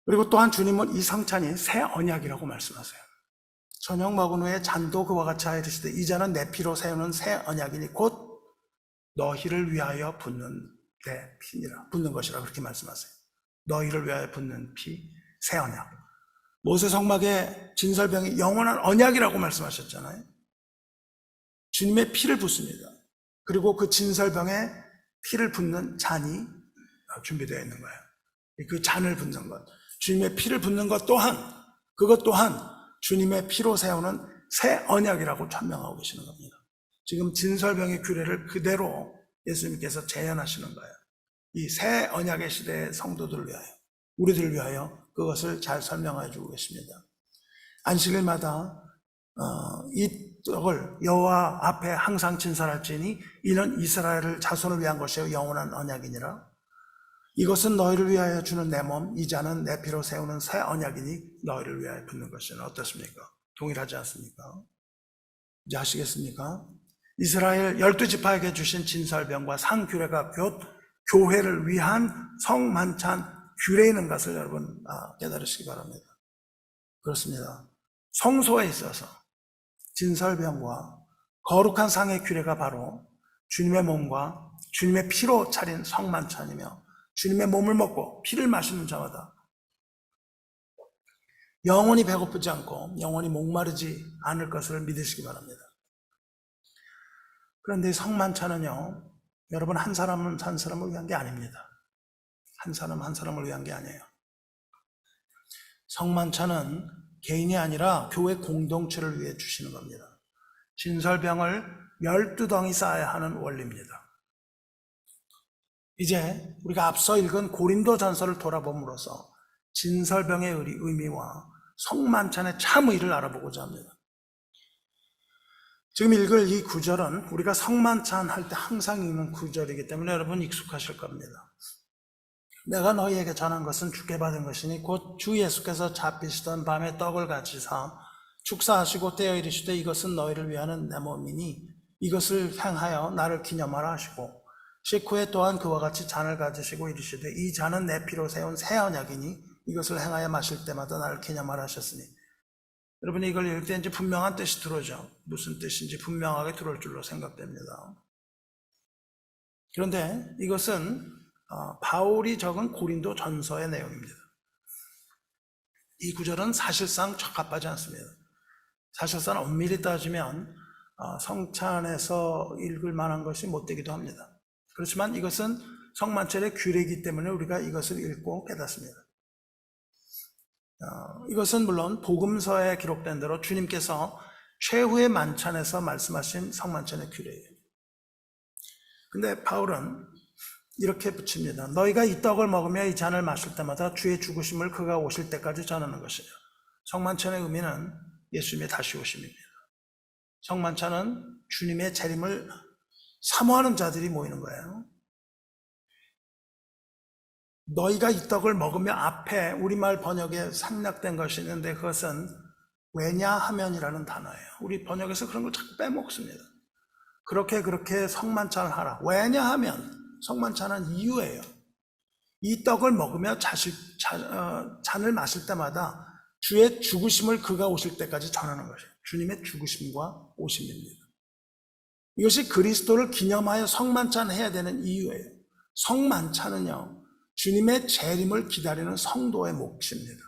그리고 또한 주님은 이 성찬이 새 언약이라고 말씀하세요. 저녁 먹은 후에 잔도 그와 같이 하여 이르시되 이 잔은 내 피로 세우는 새 언약이니 곧 너희를 위하여 붓는 내 피니라. 붓는 것이라 그렇게 말씀하세요. 너희를 위하여 붓는 피, 새 언약. 모세 성막의 진설병이 영원한 언약이라고 말씀하셨잖아요. 주님의 피를 붓습니다. 그리고 그 진설병에 피를 붓는 잔이 준비되어 있는 거예요. 그 잔을 붓는 것, 주님의 피를 붓는 것 또한, 그것 또한 주님의 피로 세우는 새 언약이라고 천명하고 계시는 겁니다. 지금 진설병의 규례를 그대로 예수님께서 재현하시는 거예요. 이 새 언약의 시대의 성도들을 위하여, 우리들을 위하여 그것을 잘 설명해 주고 계십니다. 안식일마다 이 떡을 여호와 앞에 항상 진설할지니 이는 이스라엘을 자손을 위한 것이요 영원한 언약이니라. 이것은 너희를 위하여 주는 내 몸, 이 잔은 내 피로 세우는 새 언약이니 너희를 위하여 붓는 것이니. 어떻습니까? 동일하지 않습니까? 이제 아시겠습니까? 이스라엘 12지파에게 주신 진설병과 상규례가 곧 교회를 위한 성만찬 규례인 것을 여러분 깨달으시기 바랍니다. 그렇습니다. 성소에 있어서 진설병과 거룩한 상의 규례가 바로 주님의 몸과 주님의 피로 차린 성만찬이며 주님의 몸을 먹고 피를 마시는 자마다 영원히 배고프지 않고 영원히 목마르지 않을 것을 믿으시기 바랍니다. 그런데 성만찬은요, 여러분 한 사람은 한 사람을 위한 게 아닙니다. 한 사람 한 사람을 위한 게 아니에요. 성만찬은 개인이 아니라 교회 공동체를 위해 주시는 겁니다. 진설병을 12덩이 쌓아야 하는 원리입니다. 이제 우리가 앞서 읽은 고린도전서를 돌아봄으로써 진설병의 의미와 성만찬의 참 의를 알아보고자 합니다. 지금 읽을 이 구절은 우리가 성만찬 할 때 항상 읽는 구절이기 때문에 여러분 익숙하실 겁니다. 내가 너희에게 전한 것은 주께 받은 것이니 곧 주 예수께서 잡히시던 밤에 떡을 가지사 축사하시고 떼어 이르시되 이것은 너희를 위하는 내 몸이니 이것을 행하여 나를 기념하라 하시고 식후에 또한 그와 같이 잔을 가지시고 이르시되 이 잔은 내 피로 세운 새 언약이니 이것을 행하여 마실 때마다 나를 기념하라 하셨으니. 여러분이 이걸 읽을 때 이제 분명한 뜻이 들어오죠. 무슨 뜻인지 분명하게 들어올 줄로 생각됩니다. 그런데 이것은 바울이 적은 고린도 전서의 내용입니다. 이 구절은 사실상 적합하지 않습니다. 사실상 엄밀히 따지면 성찬에서 읽을 만한 것이 못 되기도 합니다. 그렇지만 이것은 성만찬의 규례이기 때문에 우리가 이것을 읽고 깨닫습니다. 이것은 물론 복음서에 기록된 대로 주님께서 최후의 만찬에서 말씀하신 성만찬의 규례예요. 근데 바울은 이렇게 붙입니다. 너희가 이 떡을 먹으며 이 잔을 마실 때마다 주의 죽으심을 그가 오실 때까지 전하는 것이요. 성만찬의 의미는 예수님의 다시 오심입니다. 성만찬은 주님의 재림을 사모하는 자들이 모이는 거예요. 너희가 이 떡을 먹으며 앞에 우리말 번역에 생략된 것이 있는데 그것은 왜냐하면이라는 단어예요. 우리 번역에서 그런 걸 자꾸 빼먹습니다. 그렇게 성만찬을 하라. 왜냐하면 성만찬은 이유예요. 이 떡을 먹으며 잔을 마실 때마다 주의 죽으심을 그가 오실 때까지 전하는 것이에요. 주님의 죽으심과 오심입니다. 이것이 그리스도를 기념하여 성만찬 해야 되는 이유예요. 성만찬은요, 주님의 재림을 기다리는 성도의 몫입니다.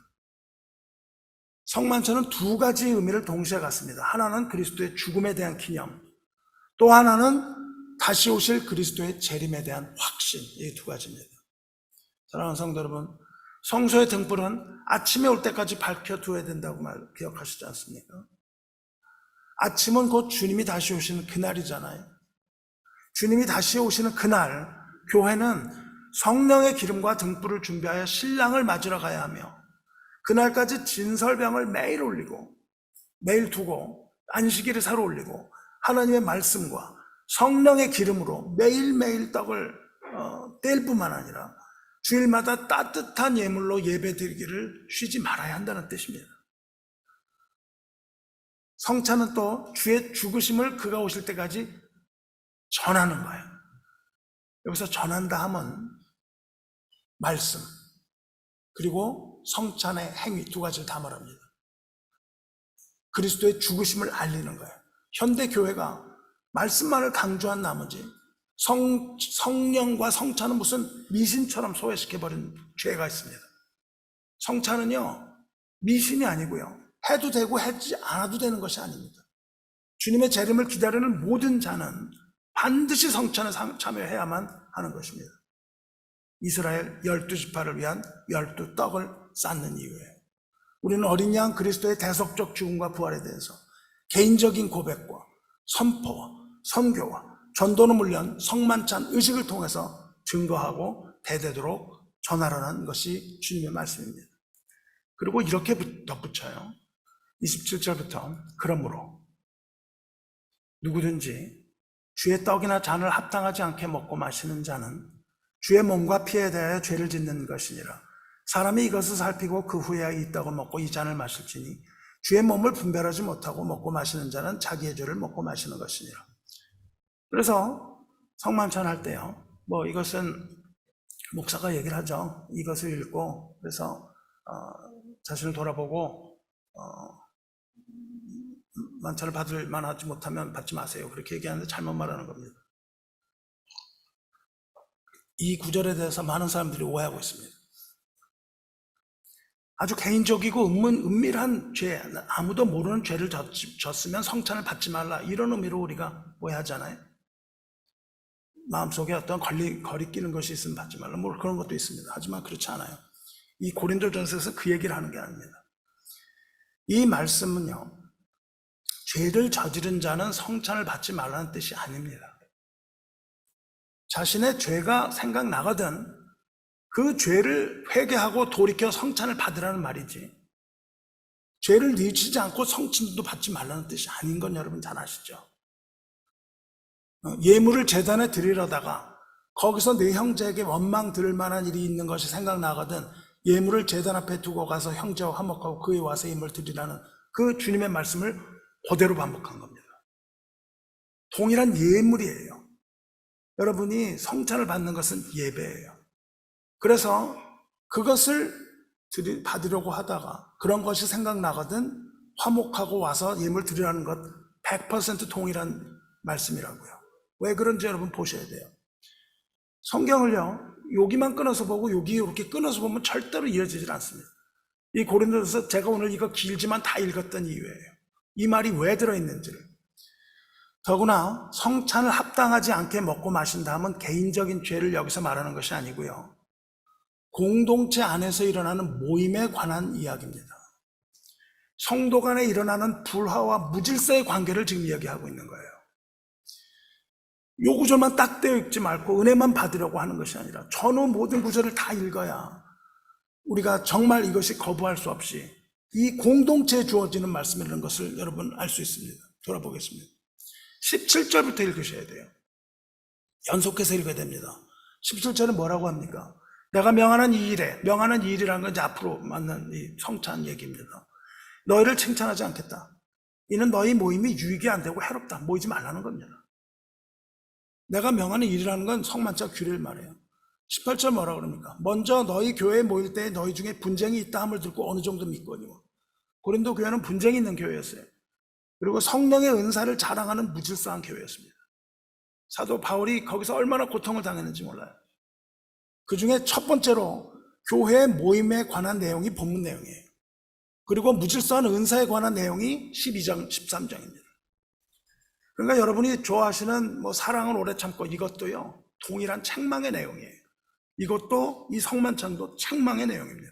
성만찬은 두 가지 의미를 동시에 갖습니다. 하나는 그리스도의 죽음에 대한 기념, 또 하나는 다시 오실 그리스도의 재림에 대한 확신, 이 두 가지입니다. 사랑하는 성도 여러분, 성소의 등불은 아침에 올 때까지 밝혀두어야 된다고 기억하시지 않습니까? 아침은 곧 주님이 다시 오시는 그날이잖아요. 주님이 다시 오시는 그날, 교회는 성령의 기름과 등불을 준비하여 신랑을 맞으러 가야 하며 그날까지 진설병을 매일 올리고 매일 두고 안식일에 새로 올리고 하나님의 말씀과 성령의 기름으로 매일매일 떡을 뗄 뿐만 아니라 주일마다 따뜻한 예물로 예배드리기를 쉬지 말아야 한다는 뜻입니다. 성찬은 또 주의 죽으심을 그가 오실 때까지 전하는 거예요. 여기서 전한다 하면 말씀 그리고 성찬의 행위 두 가지를 다 말합니다. 그리스도의 죽으심을 알리는 거예요. 현대 교회가 말씀만을 강조한 나머지 성령과 성찬은 무슨 미신처럼 소외시켜버린 죄가 있습니다. 성찬은요, 미신이 아니고요, 해도 되고 하지 않아도 되는 것이 아닙니다. 주님의 재림을 기다리는 모든 자는 반드시 성찬에 참여해야만 하는 것입니다. 이스라엘 12지파를 위한 12떡을 쌓는 이유예요. 우리는 어린 양 그리스도의 대속적 죽음과 부활에 대해서 개인적인 고백과 선포와 선교와 전도는 물론 성만찬 의식을 통해서 증거하고 대대도록 전하라는 것이 주님의 말씀입니다. 그리고 이렇게 덧붙여요. 27절부터 그러므로 누구든지 주의 떡이나 잔을 합당하지 않게 먹고 마시는 자는 주의 몸과 피에 대하여 죄를 짓는 것이니라. 사람이 이것을 살피고 그 후에 이 떡을 먹고 이 잔을 마실지니 주의 몸을 분별하지 못하고 먹고 마시는 자는 자기의 죄를 먹고 마시는 것이니라. 그래서 성만찬 할 때요, 이것은 목사가 얘기를 하죠. 이것을 읽고 그래서 자신을 돌아보고 만찬을 받을 만하지 못하면 받지 마세요. 그렇게 얘기하는데 잘못 말하는 겁니다. 이 구절에 대해서 많은 사람들이 오해하고 있습니다. 아주 개인적이고 은밀한 죄, 아무도 모르는 죄를 졌으면 성찬을 받지 말라, 이런 의미로 우리가 오해하잖아요. 마음속에 어떤 거리끼는 것이 있으면 받지 말라, 그런 것도 있습니다. 하지만 그렇지 않아요. 이 고린도전서에서 그 얘기를 하는 게 아닙니다. 이 말씀은요, 죄를 저지른 자는 성찬을 받지 말라는 뜻이 아닙니다. 자신의 죄가 생각나거든 그 죄를 회개하고 돌이켜 성찬을 받으라는 말이지, 죄를 뉘치지 않고 성찬도 받지 말라는 뜻이 아닌 건 여러분 잘 아시죠? 예물을 제단에 드리려다가 거기서 내 형제에게 원망 들을 만한 일이 있는 것이 생각나거든 예물을 제단 앞에 두고 가서 형제와 화목하고 그에 와서 예물을 드리라는 그 주님의 말씀을 그대로 반복한 겁니다. 동일한 예물이에요. 여러분이 성찬을 받는 것은 예배예요. 그래서 그것을 받으려고 하다가 그런 것이 생각나거든 화목하고 와서 예물 드리라는 것 100% 동일한 말씀이라고요. 왜 그런지 여러분 보셔야 돼요. 성경을요, 여기만 끊어서 보고 여기 이렇게 끊어서 보면 절대로 이어지질 않습니다. 이 고린도전서 제가 오늘 이거 길지만 다 읽었던 이유예요. 이 말이 왜 들어있는지를. 더구나 성찬을 합당하지 않게 먹고 마신다 하면 개인적인 죄를 여기서 말하는 것이 아니고요, 공동체 안에서 일어나는 모임에 관한 이야기입니다. 성도 간에 일어나는 불화와 무질서의 관계를 지금 이야기하고 있는 거예요. 요구절만 딱 떼어 읽지 말고 은혜만 받으려고 하는 것이 아니라 전후 모든 구절을 다 읽어야 우리가 정말 이것이 거부할 수 없이 이 공동체에 주어지는 말씀이라는 것을 여러분 알 수 있습니다. 돌아보겠습니다. 17절부터 읽으셔야 돼요. 연속해서 읽어야 됩니다. 17절은 뭐라고 합니까? 내가 명하는 이 일에, 명하는 이 일이라는 건 이제 앞으로 맞는 이 성찬 얘기입니다. 너희를 칭찬하지 않겠다. 이는 너희 모임이 유익이 안 되고 해롭다. 모이지 말라는 겁니다. 내가 명하는 일이라는 건 성만찬 규례를 말해요. 18절 뭐라 그럽니까? 먼저 너희 교회에 모일 때 너희 중에 분쟁이 있다 함을 듣고 어느 정도 믿거니와. 고린도 교회는 분쟁이 있는 교회였어요. 그리고 성령의 은사를 자랑하는 무질서한 교회였습니다. 사도 바울이 거기서 얼마나 고통을 당했는지 몰라요. 그 중에 첫 번째로 교회 모임에 관한 내용이 본문 내용이에요. 그리고 무질서한 은사에 관한 내용이 12장, 13장입니다. 그러니까 여러분이 좋아하시는 사랑은 오래 참고 이것도요, 동일한 책망의 내용이에요. 이것도 이 성만찬도 책망의 내용입니다.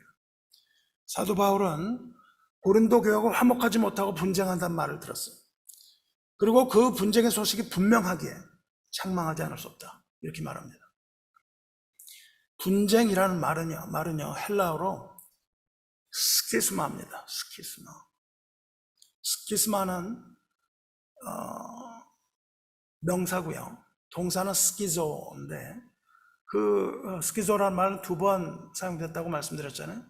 사도 바울은 고린도 교회가 화목하지 못하고 분쟁한다는 말을 들었어요. 그리고 그 분쟁의 소식이 분명하기에 책망하지 않을 수 없다. 이렇게 말합니다. 분쟁이라는 말은요 헬라어로 스키스마입니다. 스키스마는 명사고요. 동사는 스키조인데 그 스키조라는 말은 2번 사용됐다고 말씀드렸잖아요.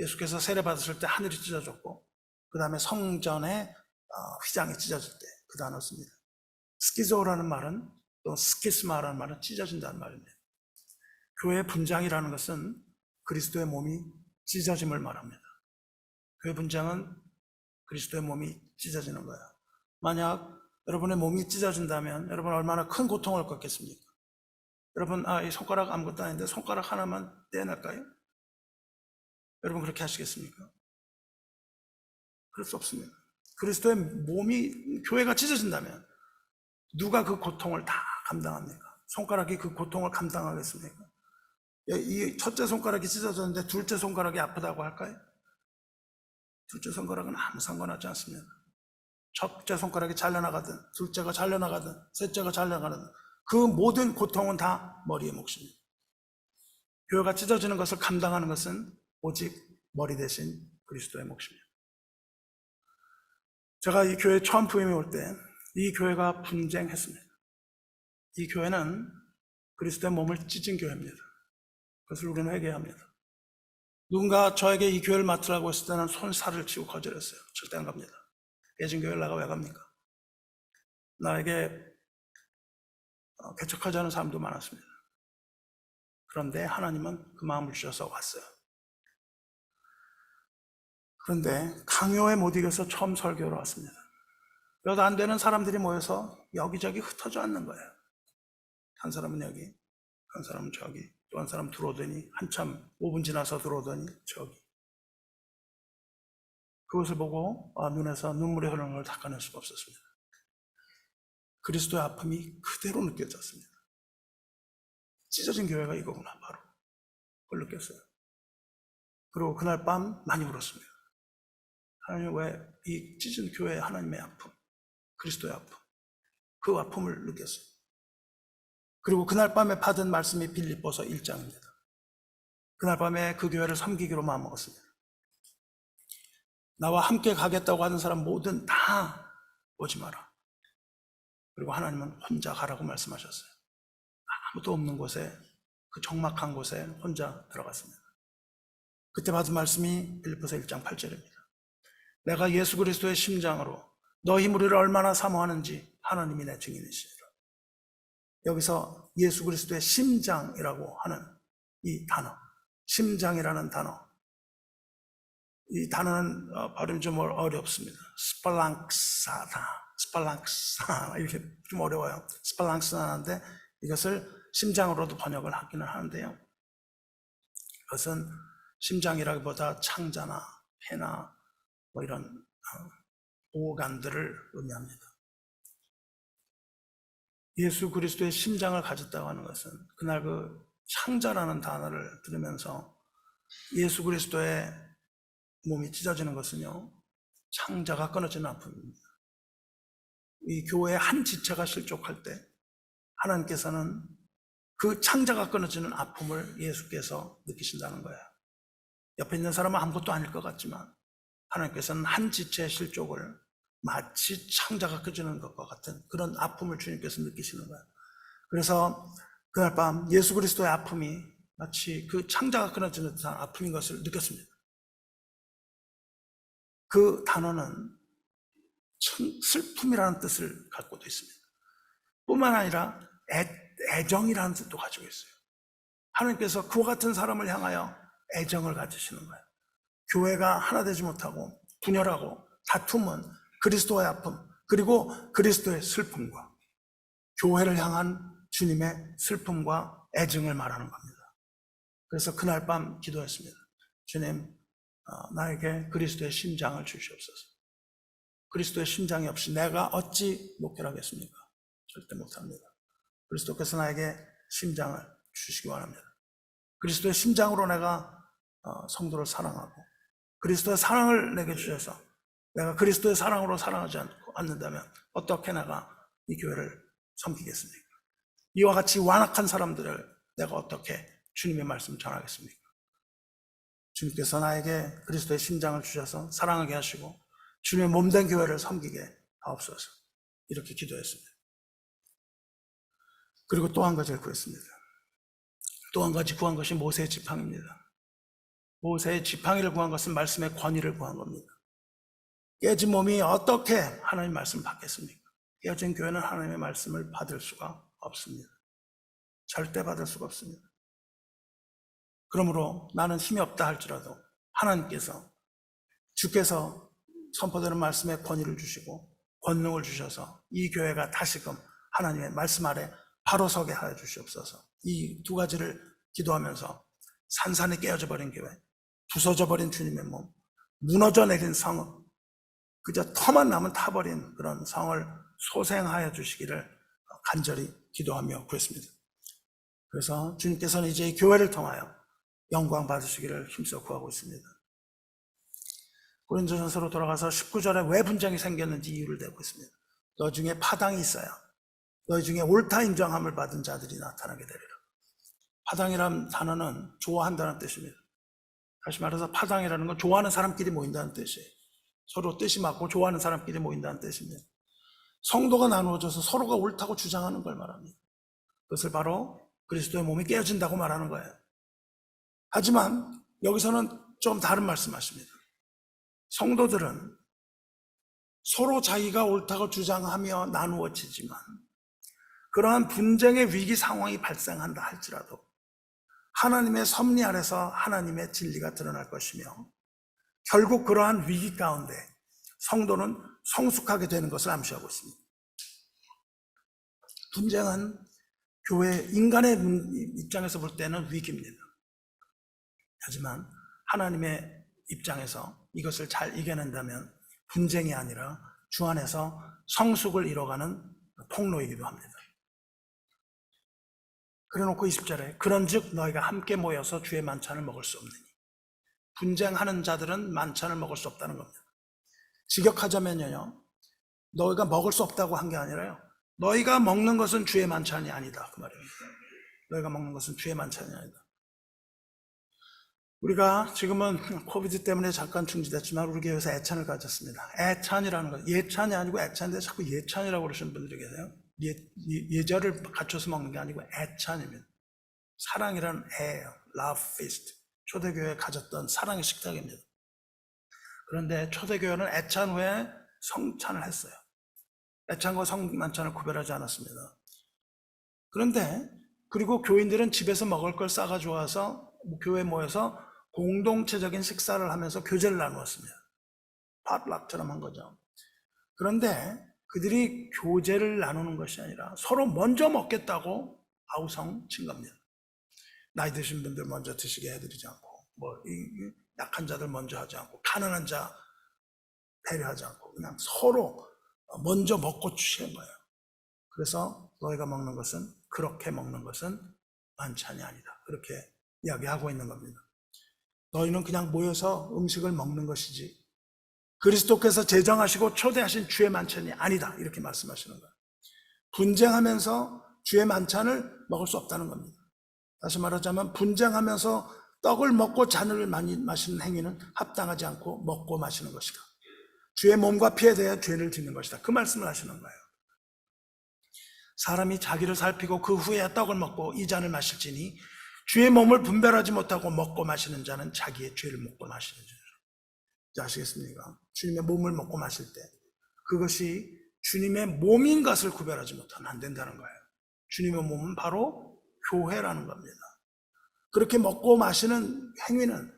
예수께서 세례 받으실 때 하늘이 찢어졌고 그 다음에 성전에 휘장이 찢어질 때 그 단어 씁니다. 스키조라는 말은 또 스키스마라는 말은 찢어진다는 말입니다. 교회 분장이라는 것은 그리스도의 몸이 찢어짐을 말합니다. 교회 분장은 그리스도의 몸이 찢어지는 거예요. 만약 여러분의 몸이 찢어진다면 여러분 얼마나 큰 고통을 겪겠습니까? 여러분 이 손가락 아무것도 아닌데 손가락 하나만 떼어낼까요? 여러분 그렇게 하시겠습니까? 그럴 수 없습니다. 그리스도의 몸이 교회가 찢어진다면 누가 그 고통을 다 감당합니까? 손가락이 그 고통을 감당하겠습니까? 이 첫째 손가락이 찢어졌는데 둘째 손가락이 아프다고 할까요? 둘째 손가락은 아무 상관하지 않습니다. 첫째 손가락이 잘려나가든 둘째가 잘려나가든 셋째가 잘려나가든 그 모든 고통은 다 머리의 몫입니다. 교회가 찢어지는 것을 감당하는 것은 오직 머리 대신 그리스도의 몫입니다. 제가 이 교회 처음 부임해 올 때 이 교회가 분쟁했습니다. 이 교회는 그리스도의 몸을 찢은 교회입니다. 그것을 우리는 회개합니다. 누군가 저에게 이 교회를 맡으라고 했을 때는 손살을 치고 거절했어요. 절대 안 갑니다. 깨진 교회를 나가 왜 갑니까? 나에게 개척하지 않은 사람도 많았습니다. 그런데 하나님은 그 마음을 주셔서 왔어요. 그런데 강요에 못 이겨서 처음 설교로 왔습니다. 몇 안 되는 사람들이 모여서 여기저기 흩어져 앉는 거예요. 한 사람은 여기, 한 사람은 저기, 또 한 사람 들어오더니 한참 5분 지나서 들어오더니 저기. 그것을 보고 눈에서 눈물이 흐르는 걸 닦아낼 수가 없었습니다. 그리스도의 아픔이 그대로 느껴졌습니다. 찢어진 교회가 이거구나, 바로. 그걸 느꼈어요. 그리고 그날 밤 많이 울었습니다. 하나님 왜 이 찢은 교회의 하나님의 아픔, 그리스도의 아픔, 그 아픔을 느꼈어요. 그리고 그날 밤에 받은 말씀이 빌립보서 1장입니다. 그날 밤에 그 교회를 섬기기로 마음먹었습니다. 나와 함께 가겠다고 하는 사람 모든 다 오지 마라. 그리고 하나님은 혼자 가라고 말씀하셨어요. 아무도 없는 곳에, 그 적막한 곳에 혼자 들어갔습니다. 그때 받은 말씀이 빌립보서 1장 8절입니다. 내가 예수 그리스도의 심장으로 너희 무리를 얼마나 사모하는지 하나님이 내 증인이시니라. 여기서 예수 그리스도의 심장이라고 하는 이 단어, 심장이라는 단어, 이 단어는 발음이 좀 어렵습니다. 스팔랑크사 이렇게 좀 어려워요. 스팔랑크사인데 이것을 심장으로도 번역을 하기는 하는데요. 그것은 심장이라기보다 창자나 폐나 이런 오간들을 의미합니다. 예수 그리스도의 심장을 가졌다고 하는 것은 그날 그 창자라는 단어를 들으면서 예수 그리스도의 몸이 찢어지는 것은요, 창자가 끊어지는 아픔입니다. 이 교회의 한 지체가 실족할 때 하나님께서는 그 창자가 끊어지는 아픔을 예수께서 느끼신다는 거예요. 옆에 있는 사람은 아무것도 아닐 것 같지만 하나님께서는 한 지체의 실족을 마치 창자가 끊어지는 것과 같은 그런 아픔을 주님께서 느끼시는 거예요. 그래서 그날 밤 예수 그리스도의 아픔이 마치 그 창자가 끊어지는 듯한 아픔인 것을 느꼈습니다. 그 단어는 슬픔이라는 뜻을 갖고도 있습니다. 뿐만 아니라 애정이라는 뜻도 가지고 있어요. 하나님께서 그와 같은 사람을 향하여 애정을 가지시는 거예요. 교회가 하나 되지 못하고 분열하고 다툼은 그리스도의 아픔, 그리고 그리스도의 슬픔과 교회를 향한 주님의 슬픔과 애증을 말하는 겁니다. 그래서 그날 밤 기도했습니다. 주님, 나에게 그리스도의 심장을 주시옵소서. 그리스도의 심장이 없이 내가 어찌 목회를 하겠습니까? 절대 못합니다. 그리스도께서 나에게 심장을 주시기 원합니다. 그리스도의 심장으로 내가 성도를 사랑하고 그리스도의 사랑을 내게 주셔서 내가 그리스도의 사랑으로 사랑하지 않는다면 어떻게 내가 이 교회를 섬기겠습니까? 이와 같이 완악한 사람들을 내가 어떻게 주님의 말씀을 전하겠습니까? 주님께서 나에게 그리스도의 심장을 주셔서 사랑하게 하시고 주님의 몸된 교회를 섬기게 하옵소서. 이렇게 기도했습니다. 그리고 또 한 가지를 구했습니다. 또 한 가지 구한 것이 모세의 지팡이입니다. 모세의 지팡이를 구한 것은 말씀의 권위를 구한 겁니다. 깨진 몸이 어떻게 하나님의 말씀을 받겠습니까? 깨진 교회는 하나님의 말씀을 받을 수가 없습니다. 절대 받을 수가 없습니다. 그러므로 나는 힘이 없다 할지라도 하나님께서 주께서 선포되는 말씀의 권위를 주시고 권능을 주셔서 이 교회가 다시금 하나님의 말씀 아래 바로 서게 하여 주시옵소서. 이 두 가지를 기도하면서 산산이 깨어져 버린 교회, 부서져 버린 주님의 몸, 무너져 내린 성, 그저 터만 남은 타버린 그런 성을 소생하여 주시기를 간절히 기도하며 구했습니다. 그래서 주님께서는 이제 이 교회를 통하여 영광 받으시기를 힘써 구하고 있습니다. 고린도전서로 돌아가서 19절에 왜 분쟁이 생겼는지 이유를 대고 있습니다. 너 중에 파당이 있어야 너희 중에 옳다 인정함을 받은 자들이 나타나게 되리라. 파당이라는 단어는 좋아한다는 뜻입니다. 다시 말해서 파당이라는 건 좋아하는 사람끼리 모인다는 뜻이에요. 서로 뜻이 맞고 좋아하는 사람끼리 모인다는 뜻입니다. 성도가 나누어져서 서로가 옳다고 주장하는 걸 말합니다. 그것을 바로 그리스도의 몸이 깨어진다고 말하는 거예요. 하지만 여기서는 좀 다른 말씀하십니다. 성도들은 서로 자기가 옳다고 주장하며 나누어지지만 그러한 분쟁의 위기 상황이 발생한다 할지라도 하나님의 섭리 아래서 하나님의 진리가 드러날 것이며 결국 그러한 위기 가운데 성도는 성숙하게 되는 것을 암시하고 있습니다. 분쟁은 교회 인간의 입장에서 볼 때는 위기입니다. 하지만 하나님의 입장에서 이것을 잘 이겨낸다면 분쟁이 아니라 주 안에서 성숙을 이뤄가는 통로이기도 합니다. 그래놓고 20절에 그런즉 너희가 함께 모여서 주의 만찬을 먹을 수 없느니. 분쟁하는 자들은 만찬을 먹을 수 없다는 겁니다. 직역하자면요, 너희가 먹을 수 없다고 한 게 아니라요, 너희가 먹는 것은 주의 만찬이 아니다, 그 말입니다. 너희가 먹는 것은 주의 만찬이 아니다. 우리가 지금은 코비드 때문에 잠깐 중지됐지만 우리 교회에서 애찬을 가졌습니다. 애찬이라는 것, 예찬이 아니고 애찬인데 자꾸 예찬이라고 그러시는 분들이 계세요. 예절을 갖춰서 먹는 게 아니고 애찬입니다. 사랑이라는 애예요. Love feast. 초대교회에 가졌던 사랑의 식탁입니다. 그런데 초대교회는 애찬 후에 성찬을 했어요. 애찬과 성만찬을 구별하지 않았습니다. 그런데 그리고 교인들은 집에서 먹을 걸 싸가지고 와서 교회에 모여서 공동체적인 식사를 하면서 교제를 나누었습니다. 팟락처럼 한 거죠. 그런데 그들이 교제를 나누는 것이 아니라 서로 먼저 먹겠다고 아우성 친 겁니다. 나이 드신 분들 먼저 드시게 해드리지 않고, 약한 자들 먼저 하지 않고, 가난한 자 배려하지 않고, 그냥 서로 먼저 먹고 주시는 거예요. 그래서 너희가 먹는 것은, 그렇게 먹는 것은 만찬이 아니다. 그렇게 이야기하고 있는 겁니다. 너희는 그냥 모여서 음식을 먹는 것이지 그리스도께서 제정하시고 초대하신 주의 만찬이 아니다. 이렇게 말씀하시는 거예요. 분쟁하면서 주의 만찬을 먹을 수 없다는 겁니다. 다시 말하자면 분쟁하면서 떡을 먹고 잔을 많이 마시는 행위는 합당하지 않고 먹고 마시는 것이다. 주의 몸과 피에 대해 죄를 짓는 것이다. 그 말씀을 하시는 거예요. 사람이 자기를 살피고 그 후에 떡을 먹고 이 잔을 마실지니 주의 몸을 분별하지 못하고 먹고 마시는 자는 자기의 죄를 먹고 마시는 자라. 아시겠습니까? 주님의 몸을 먹고 마실 때 그것이 주님의 몸인 것을 구별하지 못하면 안 된다는 거예요. 주님의 몸은 바로 교회라는 겁니다. 그렇게 먹고 마시는 행위는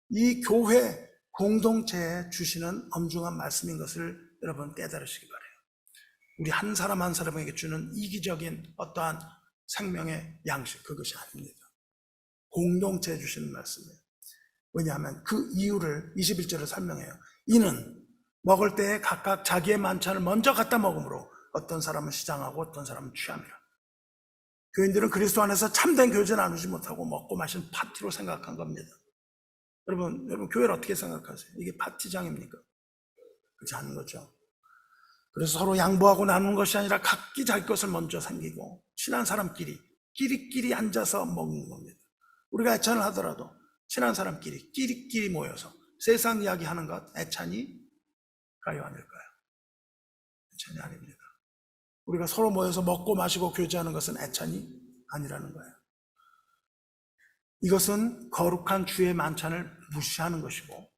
이 교회 공동체에 주시는 엄중한 말씀인 것을 여러분 깨달으시기 바라요. 우리 한 사람 한 사람에게 주는 이기적인 어떠한 생명의 양식, 그것이 아닙니다. 공동체에 주시는 말씀이에요. 왜냐하면 그 이유를 21절에 설명해요. 이는 먹을 때에 각각 자기의 만찬을 먼저 갖다 먹으므로 어떤 사람은 시장하고 어떤 사람은 취함이라. 교인들은 그리스도 안에서 참된 교제 나누지 못하고 먹고 마신 파티로 생각한 겁니다. 여러분 교회를 어떻게 생각하세요? 이게 파티장입니까? 그렇지 않은 거죠. 그래서 서로 양보하고 나누는 것이 아니라 각기 자기 것을 먼저 생기고 친한 사람끼리 끼리끼리 앉아서 먹는 겁니다. 우리가 애찬을 하더라도 친한 사람끼리 끼리끼리 모여서 세상 이야기하는 것 애찬이가요, 아닐까요? 애찬이 아닙니다. 우리가 서로 모여서 먹고 마시고 교제하는 것은 애찬이 아니라는 거예요. 이것은 거룩한 주의 만찬을 무시하는 것이고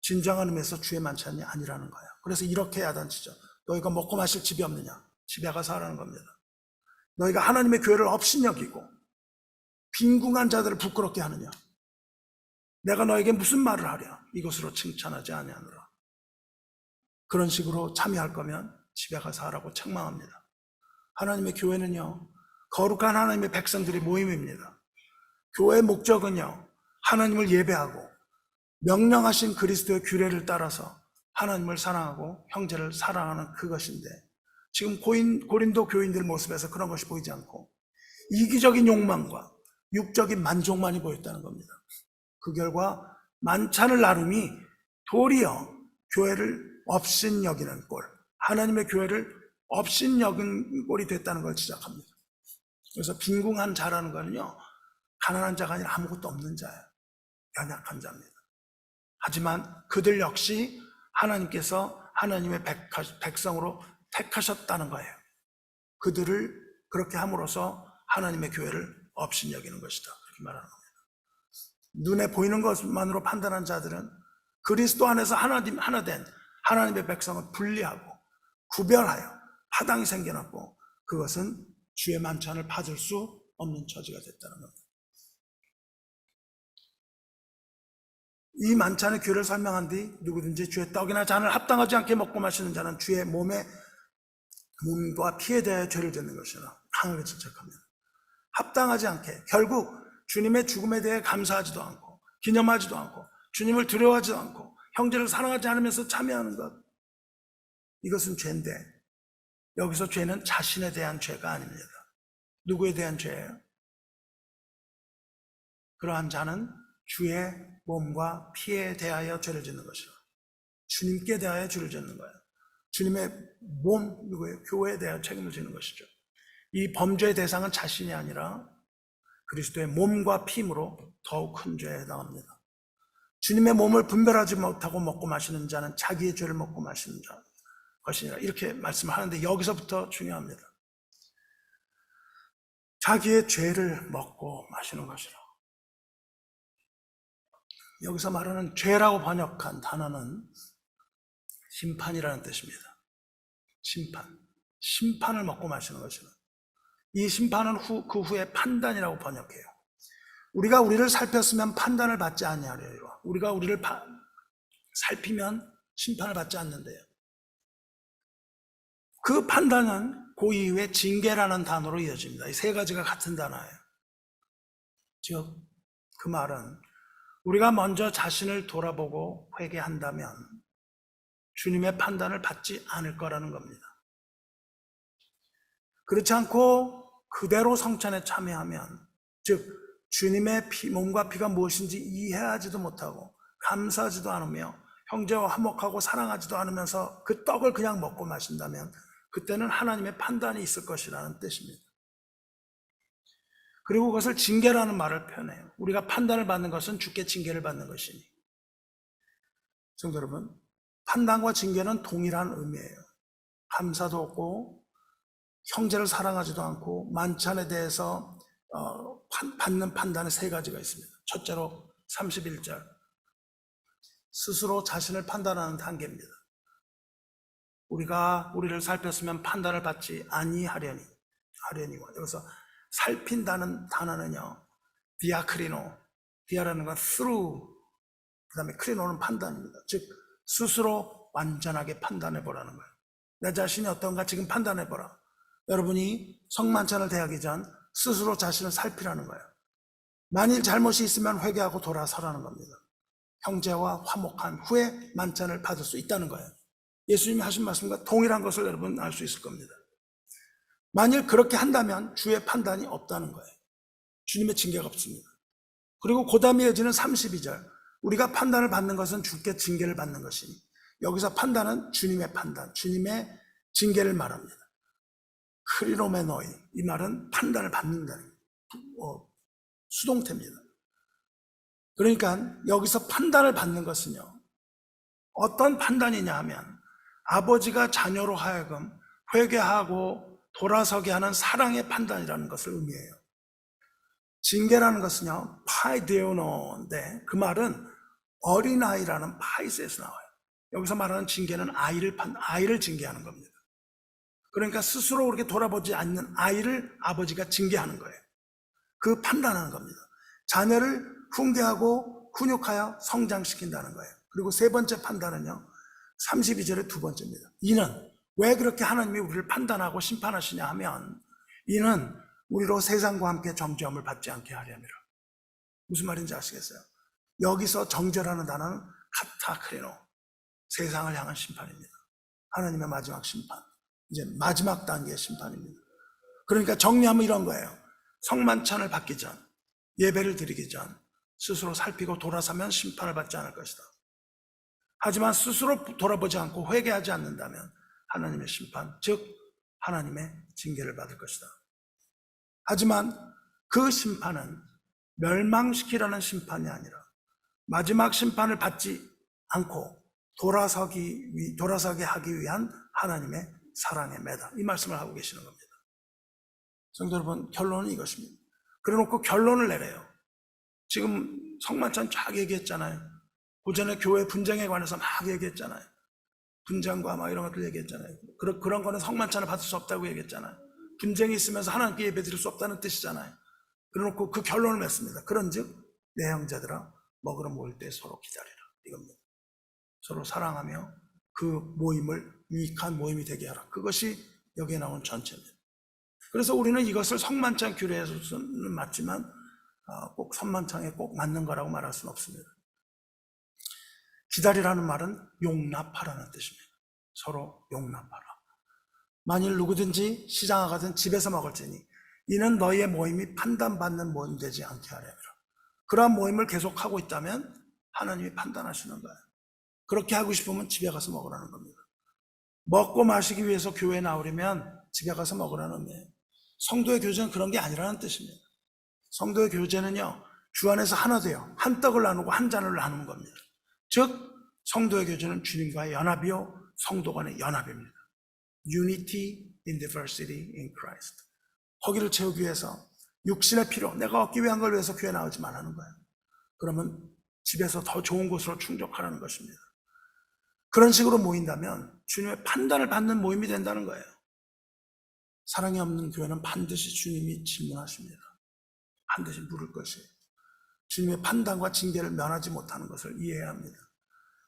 진정한 의미에서 주의 만찬이 아니라는 거예요. 그래서 이렇게 야단치죠. 너희가 먹고 마실 집이 없느냐? 집에 가서 하라는 겁니다. 너희가 하나님의 교회를 업신여기고 빈궁한 자들을 부끄럽게 하느냐? 내가 너에게 무슨 말을 하랴? 이것으로 칭찬하지 아니하노라. 그런 식으로 참여할 거면 집에 가서 하라고 책망합니다. 하나님의 교회는요, 거룩한 하나님의 백성들의 모임입니다. 교회의 목적은요, 하나님을 예배하고 명령하신 그리스도의 규례를 따라서 하나님을 사랑하고 형제를 사랑하는 그것인데 지금 고린도 교인들 모습에서 그런 것이 보이지 않고 이기적인 욕망과 육적인 만족만이 보였다는 겁니다. 그 결과 만찬을 나눔이 도리어 교회를 업신여기는 꼴, 하나님의 교회를 업신여긴 꼴이 됐다는 걸 지적합니다. 그래서 빈궁한 자라는 거는요, 가난한 자가 아니라 아무것도 없는 자예요. 연약한 자입니다. 하지만 그들 역시 하나님께서 하나님의 백성으로 택하셨다는 거예요. 그들을 그렇게 함으로써 하나님의 교회를 업신여기는 것이다, 그렇게 말하는 겁니다. 눈에 보이는 것만으로 판단한 자들은 그리스도 안에서 하나 된 하나님의 백성을 분리하고 구별하여 파당이 생겨났고 그것은 주의 만찬을 받을 수 없는 처지가 됐다는 겁니다. 이 만찬의 규례를 설명한 뒤 누구든지 주의 떡이나 잔을 합당하지 않게 먹고 마시는 자는 주의 몸과 피에 대해 죄를 짓는 것이라 강하게 질책합니다. 합당하지 않게, 결국 주님의 죽음에 대해 감사하지도 않고 기념하지도 않고 주님을 두려워하지도 않고 형제를 사랑하지 않으면서 참여하는 것, 이것은 죄인데 여기서 죄는 자신에 대한 죄가 아닙니다. 누구에 대한 죄예요? 그러한 자는 주의 몸과 피에 대하여 죄를 짓는 것이요, 주님께 대하여 죄를 짓는 거예요. 주님의 몸, 누구예요? 교회에 대하여 책임을 지는 것이죠. 이 범죄의 대상은 자신이 아니라 그리스도의 몸과 피임으로 더욱 큰 죄에 해당합니다. 주님의 몸을 분별하지 못하고 먹고 마시는 자는 자기의 죄를 먹고 마시는 자 것이니라, 이렇게 말씀을 하는데 여기서부터 중요합니다. 자기의 죄를 먹고 마시는 것이라. 여기서 말하는 죄라고 번역한 단어는 심판이라는 뜻입니다. 심판을 먹고 마시는 것이라. 이 심판은 그 후에 판단이라고 번역해요. 우리가 우리를 살폈으면 판단을 받지 아니하리라. 우리가 우리를 살피면 심판을 받지 않는데요. 그 판단은 그 이후에 징계라는 단어로 이어집니다. 이 세 가지가 같은 단어예요. 즉, 그 말은 우리가 먼저 자신을 돌아보고 회개한다면 주님의 판단을 받지 않을 거라는 겁니다. 그렇지 않고 그대로 성찬에 참여하면, 즉 주님의 몸과 피가 무엇인지 이해하지도 못하고 감사하지도 않으며 형제와 화목하고 사랑하지도 않으면서 그 떡을 그냥 먹고 마신다면 그때는 하나님의 판단이 있을 것이라는 뜻입니다. 그리고 그것을 징계라는 말을 표현해요. 우리가 판단을 받는 것은 주께 징계를 받는 것이니. 성도 여러분, 판단과 징계는 동일한 의미예요. 감사도 없고 형제를 사랑하지도 않고 만찬에 대해서 받는 판단의 세 가지가 있습니다. 첫째로 31절, 스스로 자신을 판단하는 단계입니다. 우리가 우리를 살폈으면 판단을 받지 아니하려니와, 여기서 살핀다는 단어는요, 디아크리노, 디아라는 건 through, 그 다음에 크리노는 판단입니다. 즉 스스로 완전하게 판단해보라는 거예요. 내 자신이 어떤가 지금 판단해보라. 여러분이 성만찬을 대하기 전 스스로 자신을 살피라는 거예요. 만일 잘못이 있으면 회개하고 돌아서라는 겁니다. 형제와 화목한 후에 만찬을 받을 수 있다는 거예요. 예수님이 하신 말씀과 동일한 것을 여러분 알 수 있을 겁니다. 만일 그렇게 한다면 주의 판단이 없다는 거예요. 주님의 징계가 없습니다. 그리고 그 다음에 이어지는 32절, 우리가 판단을 받는 것은 주께 징계를 받는 것이니, 여기서 판단은 주님의 판단, 주님의 징계를 말합니다. 크리노메노이, 이 말은 판단을 받는다는 수동태입니다. 그러니까 여기서 판단을 받는 것은요, 어떤 판단이냐 하면 아버지가 자녀로 하여금 회개하고 돌아서게 하는 사랑의 판단이라는 것을 의미해요. 징계라는 것은요, 파이데오노인데 그 말은 어린아이라는 파이스에서 나와요. 여기서 말하는 징계는 아이를 징계하는 겁니다. 그러니까 스스로 그렇게 돌아보지 않는 아이를 아버지가 징계하는 거예요. 그 판단하는 겁니다. 자녀를 훈계하고 훈육하여 성장시킨다는 거예요. 그리고 세 번째 판단은요, 32절의 두 번째입니다. 이는 왜 그렇게 하나님이 우리를 판단하고 심판하시냐 하면, 이는 우리로 세상과 함께 정죄함을 받지 않게 하려니라. 무슨 말인지 아시겠어요? 여기서 정죄라는 단어는 카타크리노, 세상을 향한 심판입니다. 하나님의 마지막 심판, 이제 마지막 단계의 심판입니다. 그러니까 정리하면 이런 거예요. 성만찬을 받기 전, 예배를 드리기 전 스스로 살피고 돌아서면 심판을 받지 않을 것이다. 하지만 스스로 돌아보지 않고 회개하지 않는다면 하나님의 심판, 즉 하나님의 징계를 받을 것이다. 하지만 그 심판은 멸망시키라는 심판이 아니라 마지막 심판을 받지 않고 돌아서게 하기 위한 하나님의 사랑의 매다, 이 말씀을 하고 계시는 겁니다. 성도 여러분, 결론은 이것입니다. 그래놓고 결론을 내려요. 지금 성만찬 쫙 얘기했잖아요. 고전에 교회 분쟁에 관해서 막 얘기했잖아요. 분쟁과 막 이런 것들 얘기했잖아요. 그런 거는 성만찬을 받을 수 없다고 얘기했잖아요. 분쟁이 있으면서 하나님께 예배 드릴 수 없다는 뜻이잖아요. 그래놓고 그 결론을 맺습니다. 그런즉 내 형제들아, 먹으러 모일 때 서로 기다리라, 이겁니다. 서로 사랑하며 그 모임을 유익한 모임이 되게 하라. 그것이 여기에 나온 전체입니다. 그래서 우리는 이것을 성만찬 규례에서는 맞지만 꼭 성만찬에 꼭 맞는 거라고 말할 수는 없습니다. 기다리라는 말은 용납하라는 뜻입니다. 서로 용납하라. 만일 누구든지 시장에 가든 집에서 먹을지니 이는 너희의 모임이 판단받는 모임 되지 않게 하려니라. 그러한 모임을 계속하고 있다면 하나님이 판단하시는 거예요. 그렇게 하고 싶으면 집에 가서 먹으라는 겁니다. 먹고 마시기 위해서 교회에 나오려면 집에 가서 먹으라는 의미예요. 성도의 교제는 그런 게 아니라는 뜻입니다. 성도의 교제는요, 주 안에서 하나 돼요. 한 떡을 나누고 한 잔을 나누는 겁니다. 즉 성도의 교제는 주님과의 연합이요, 성도 간의 연합입니다. Unity in diversity in Christ. 거기를 채우기 위해서 육신의 필요, 내가 얻기 위한 걸 위해서 교회 나오지 말라는 거예요. 그러면 집에서 더 좋은 곳으로 충족하라는 것입니다. 그런 식으로 모인다면 주님의 판단을 받는 모임이 된다는 거예요. 사랑이 없는 교회는 반드시 주님이 질문하십니다. 반드시 물을 것이에요. 주님의 판단과 징계를 면하지 못하는 것을 이해해야 합니다.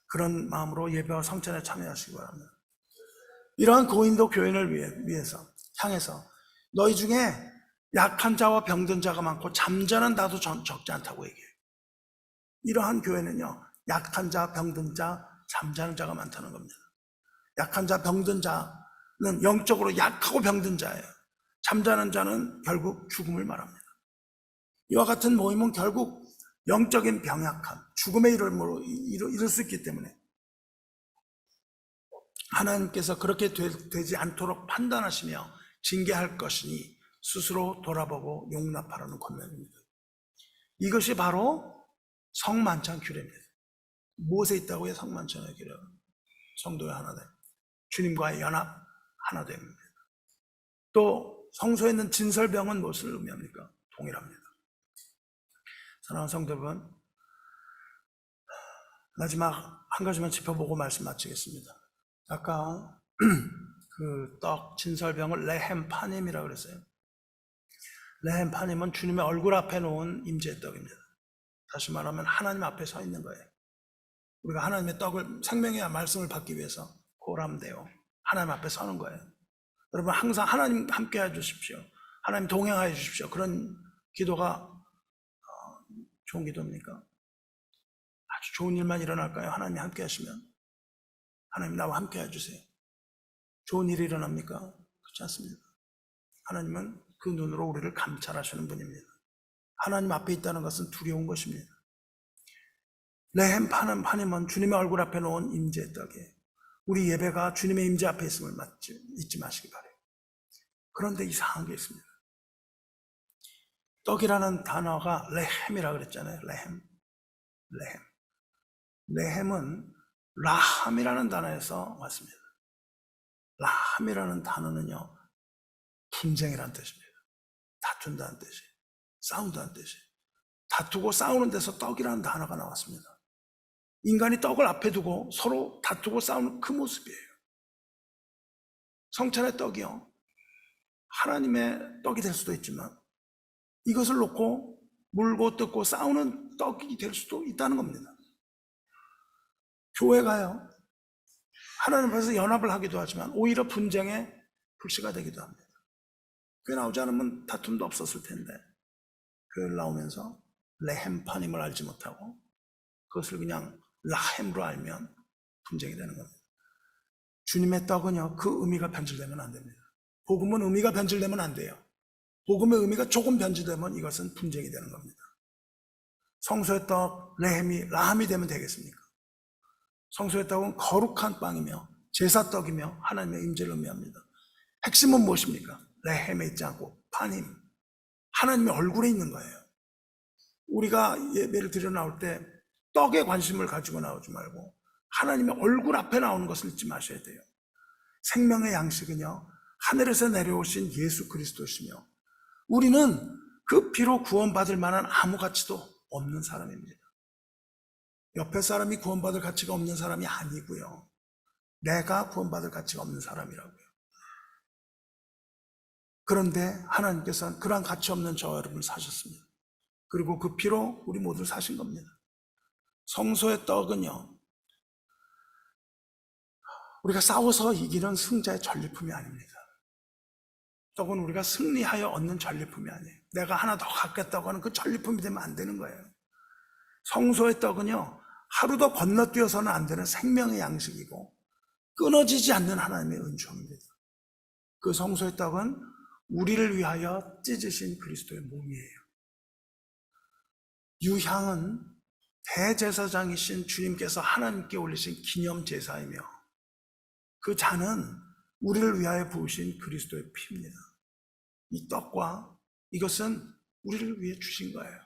그런 마음으로 예배와 성찬에 참여하시기 바랍니다. 이러한 고인도 교인을 향해서 너희 중에 약한 자와 병든 자가 많고 잠자는 나도 적지 않다고 얘기해요. 이러한 교회는요, 약한 자, 병든 자, 잠자는 자가 많다는 겁니다. 약한 자, 병든 자는 영적으로 약하고 병든 자예요. 잠자는 자는 결국 죽음을 말합니다. 이와 같은 모임은 결국 영적인 병약함, 죽음의 이름으로 이룰 수 있기 때문에 하나님께서 그렇게 되지 않도록 판단하시며 징계할 것이니 스스로 돌아보고 용납하라는 권면입니다. 이것이 바로 성만찬 규례입니다. 무엇에 있다고요? 성만찬의 규례. 성도의 하나됨, 주님과의 연합, 하나됨입니다. 또 성소에 있는 진설병은 무엇을 의미합니까? 동일합니다. 사랑하는 성도 여러분, 마지막 한 가지만 짚어보고 말씀 마치겠습니다. 아까 그 떡 진설병을 레헴파님이라고 그랬어요. 레헴파님은 주님의 얼굴 앞에 놓은 임재의 떡입니다. 다시 말하면 하나님 앞에 서 있는 거예요. 우리가 하나님의 떡을, 생명의 말씀을 받기 위해서 고람되어 하나님 앞에 서는 거예요. 여러분 항상 하나님 함께 해주십시오. 하나님 동행하여 주십시오. 그런 기도가 좋은 기도입니까? 아주 좋은 일만 일어날까요? 하나님이 함께 하시면. 하나님 나와 함께 해주세요. 좋은 일이 일어납니까? 그렇지 않습니다. 하나님은 그 눈으로 우리를 감찰하시는 분입니다. 하나님 앞에 있다는 것은 두려운 것입니다. 레헴파님은 주님의 얼굴 앞에 놓은 임재의 떡이에요. 우리 예배가 주님의 임재 앞에 있음을 잊지 마시기 바라요. 그런데 이상한 게 있습니다. 떡이라는 단어가 레헴이라고 그랬잖아요. 레헴은 라함이라는 단어에서 왔습니다. 라함이라는 단어는요, 분쟁이라는 뜻입니다. 다툰다는 뜻이에요. 싸운다는 뜻이에요. 다투고 싸우는 데서 떡이라는 단어가 나왔습니다. 인간이 떡을 앞에 두고 서로 다투고 싸우는 그 모습이에요. 성찬의 떡이요, 하나님의 떡이 될 수도 있지만 이것을 놓고 물고 뜯고 싸우는 떡이 될 수도 있다는 겁니다. 교회가요, 하나님 앞에서 연합을 하기도 하지만 오히려 분쟁의 불씨가 되기도 합니다. 교회 나오지 않으면 다툼도 없었을 텐데 교회를 나오면서 레헴파님을 알지 못하고 그것을 그냥 라햄으로 알면 분쟁이 되는 겁니다. 주님의 떡은요, 그 의미가 변질되면 안 됩니다. 복음은 의미가 변질되면 안 돼요. 복음의 의미가 조금 변질되면 이것은 분쟁이 되는 겁니다. 성소의 떡 레헴이 라함이 되면 되겠습니까? 성소의 떡은 거룩한 빵이며 제사떡이며 하나님의 임재를 의미합니다. 핵심은 무엇입니까? 레헴에 있지 않고 파님, 하나님의 얼굴에 있는 거예요. 우리가 예배를 드려 나올 때 떡에 관심을 가지고 나오지 말고 하나님의 얼굴 앞에 나오는 것을 잊지 마셔야 돼요. 생명의 양식은요, 하늘에서 내려오신 예수 그리스도시며 우리는 그 피로 구원받을 만한 아무 가치도 없는 사람입니다. 옆에 사람이 구원받을 가치가 없는 사람이 아니고요, 내가 구원받을 가치가 없는 사람이라고요. 그런데 하나님께서는 그러한 가치 없는 저와 여러분을 사셨습니다. 그리고 그 피로 우리 모두를 사신 겁니다. 성소의 떡은요, 우리가 싸워서 이기는 승자의 전리품이 아닙니다. 떡은 우리가 승리하여 얻는 전리품이 아니에요. 내가 하나 더 갖겠다고 하는 그 전리품이 되면 안 되는 거예요. 성소의 떡은요, 하루도 건너뛰어서는 안 되는 생명의 양식이고 끊어지지 않는 하나님의 은총입니다. 그 성소의 떡은 우리를 위하여 찢으신 그리스도의 몸이에요. 유향은 대제사장이신 주님께서 하나님께 올리신 기념제사이며 그 잔은 우리를 위하여 부으신 그리스도의 피입니다. 이 떡과 이것은 우리를 위해 주신 거예요.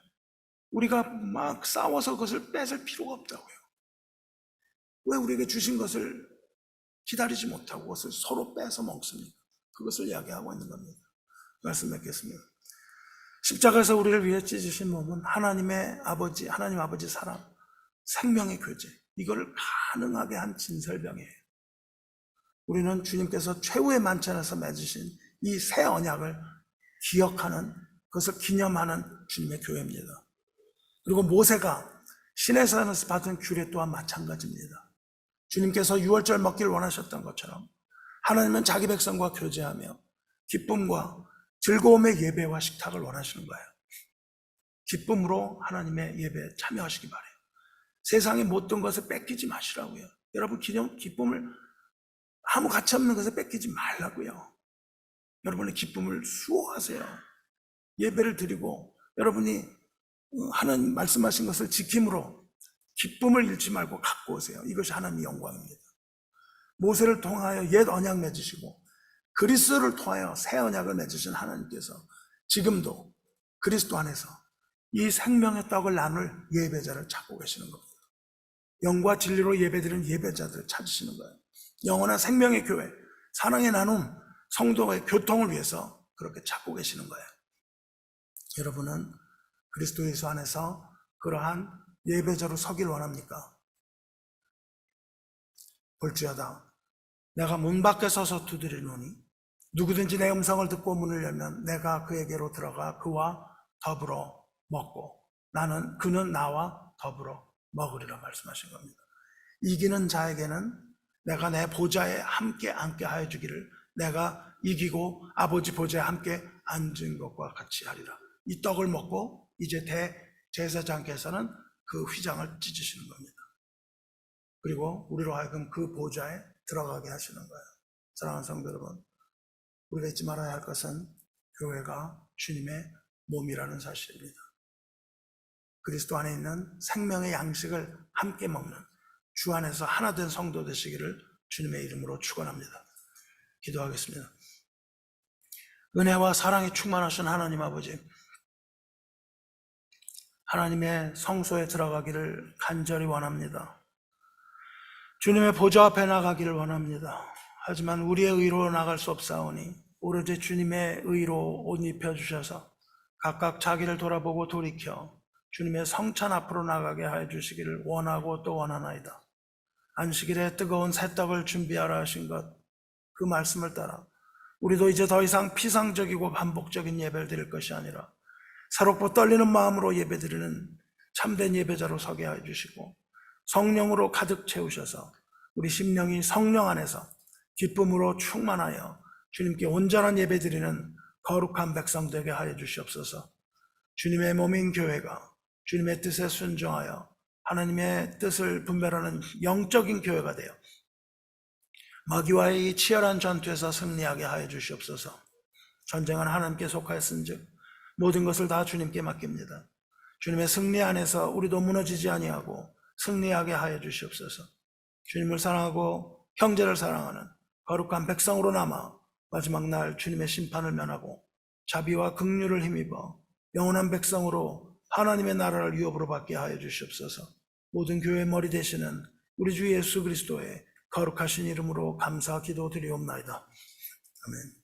우리가 막 싸워서 그것을 뺏을 필요가 없다고요. 왜 우리에게 주신 것을 기다리지 못하고 그것을 서로 뺏어 먹습니까? 그것을 이야기하고 있는 겁니다. 말씀 맺겠습니다. 십자가에서 우리를 위해 찢으신 몸은 하나님 아버지 사랑, 생명의 교제, 이거를 가능하게 한 진설병이에요. 우리는 주님께서 최후의 만찬에서 맺으신 이 새 언약을 기억하는, 그것을 기념하는 주님의 교회입니다. 그리고 모세가 시내산에서 받은 규례 또한 마찬가지입니다. 주님께서 유월절 먹기를 원하셨던 것처럼 하나님은 자기 백성과 교제하며 기쁨과 즐거움의 예배와 식탁을 원하시는 거예요. 기쁨으로 하나님의 예배에 참여하시기 바라요. 세상에 못된 것을 뺏기지 마시라고요. 여러분 기쁨을 아무 가치 없는 것을 뺏기지 말라고요. 여러분의 기쁨을 수호하세요. 예배를 드리고 여러분이 하나님 말씀하신 것을 지킴으로 기쁨을 잃지 말고 갖고 오세요. 이것이 하나님의 영광입니다. 모세를 통하여 옛 언약 맺으시고 그리스도를 통하여 새 언약을 맺으신 하나님께서 지금도 그리스도 안에서 이 생명의 떡을 나눌 예배자를 찾고 계시는 겁니다. 영과 진리로 예배드리는 예배자들을 찾으시는 거예요. 영원한 생명의 교회, 사랑의 나눔, 성도의 교통을 위해서 그렇게 찾고 계시는 거예요. 여러분은 그리스도 예수 안에서 그러한 예배자로 서길 원합니까? 볼지어다 내가 문 밖에 서서 두드리노니 누구든지 내 음성을 듣고 문을 열면 내가 그에게로 들어가 그와 더불어 먹고 그는 나와 더불어 먹으리라 말씀하신 겁니다. 이기는 자에게는 내가 내 보좌에 함께 앉게 하여 주기를, 내가 이기고 아버지 보좌에 함께 앉은 것과 같이 하리라. 이 떡을 먹고 이제 대제사장께서는 그 휘장을 찢으시는 겁니다. 그리고 우리로 하여금 그 보좌에 들어가게 하시는 거예요. 사랑하는 성도 여러분, 우리가 잊지 말아야 할 것은 교회가 주님의 몸이라는 사실입니다. 그리스도 안에 있는 생명의 양식을 함께 먹는 주 안에서 하나 된 성도 되시기를 주님의 이름으로 축원합니다. 기도하겠습니다. 은혜와 사랑이 충만하신 하나님 아버지, 하나님의 성소에 들어가기를 간절히 원합니다. 주님의 보좌 앞에 나가기를 원합니다. 하지만 우리의 의로 나갈 수 없사오니 오로지 주님의 의로 옷 입혀주셔서 각각 자기를 돌아보고 돌이켜 주님의 성찬 앞으로 나가게 하여 주시기를 원하고 또 원하나이다. 안식일에 뜨거운 새떡을 준비하라 하신 것, 그 말씀을 따라 우리도 이제 더 이상 피상적이고 반복적인 예배를 드릴 것이 아니라 새롭고 떨리는 마음으로 예배드리는 참된 예배자로 서게 하여 주시고 성령으로 가득 채우셔서 우리 심령이 성령 안에서 기쁨으로 충만하여 주님께 온전한 예배드리는 거룩한 백성 되게 하여 주시옵소서. 주님의 몸인 교회가 주님의 뜻에 순종하여 하나님의 뜻을 분별하는 영적인 교회가 되어 마귀와의 이 치열한 전투에서 승리하게 하여 주시옵소서. 전쟁은 하나님께 속하였은즉 모든 것을 다 주님께 맡깁니다. 주님의 승리 안에서 우리도 무너지지 아니하고 승리하게 하여 주시옵소서. 주님을 사랑하고 형제를 사랑하는 거룩한 백성으로 남아 마지막 날 주님의 심판을 면하고 자비와 긍휼을 힘입어 영원한 백성으로 하나님의 나라를 유업으로 받게 하여 주시옵소서. 모든 교회의 머리 되시는 우리 주 예수 그리스도의 거룩하신 이름으로 감사 기도드리옵나이다. 아멘.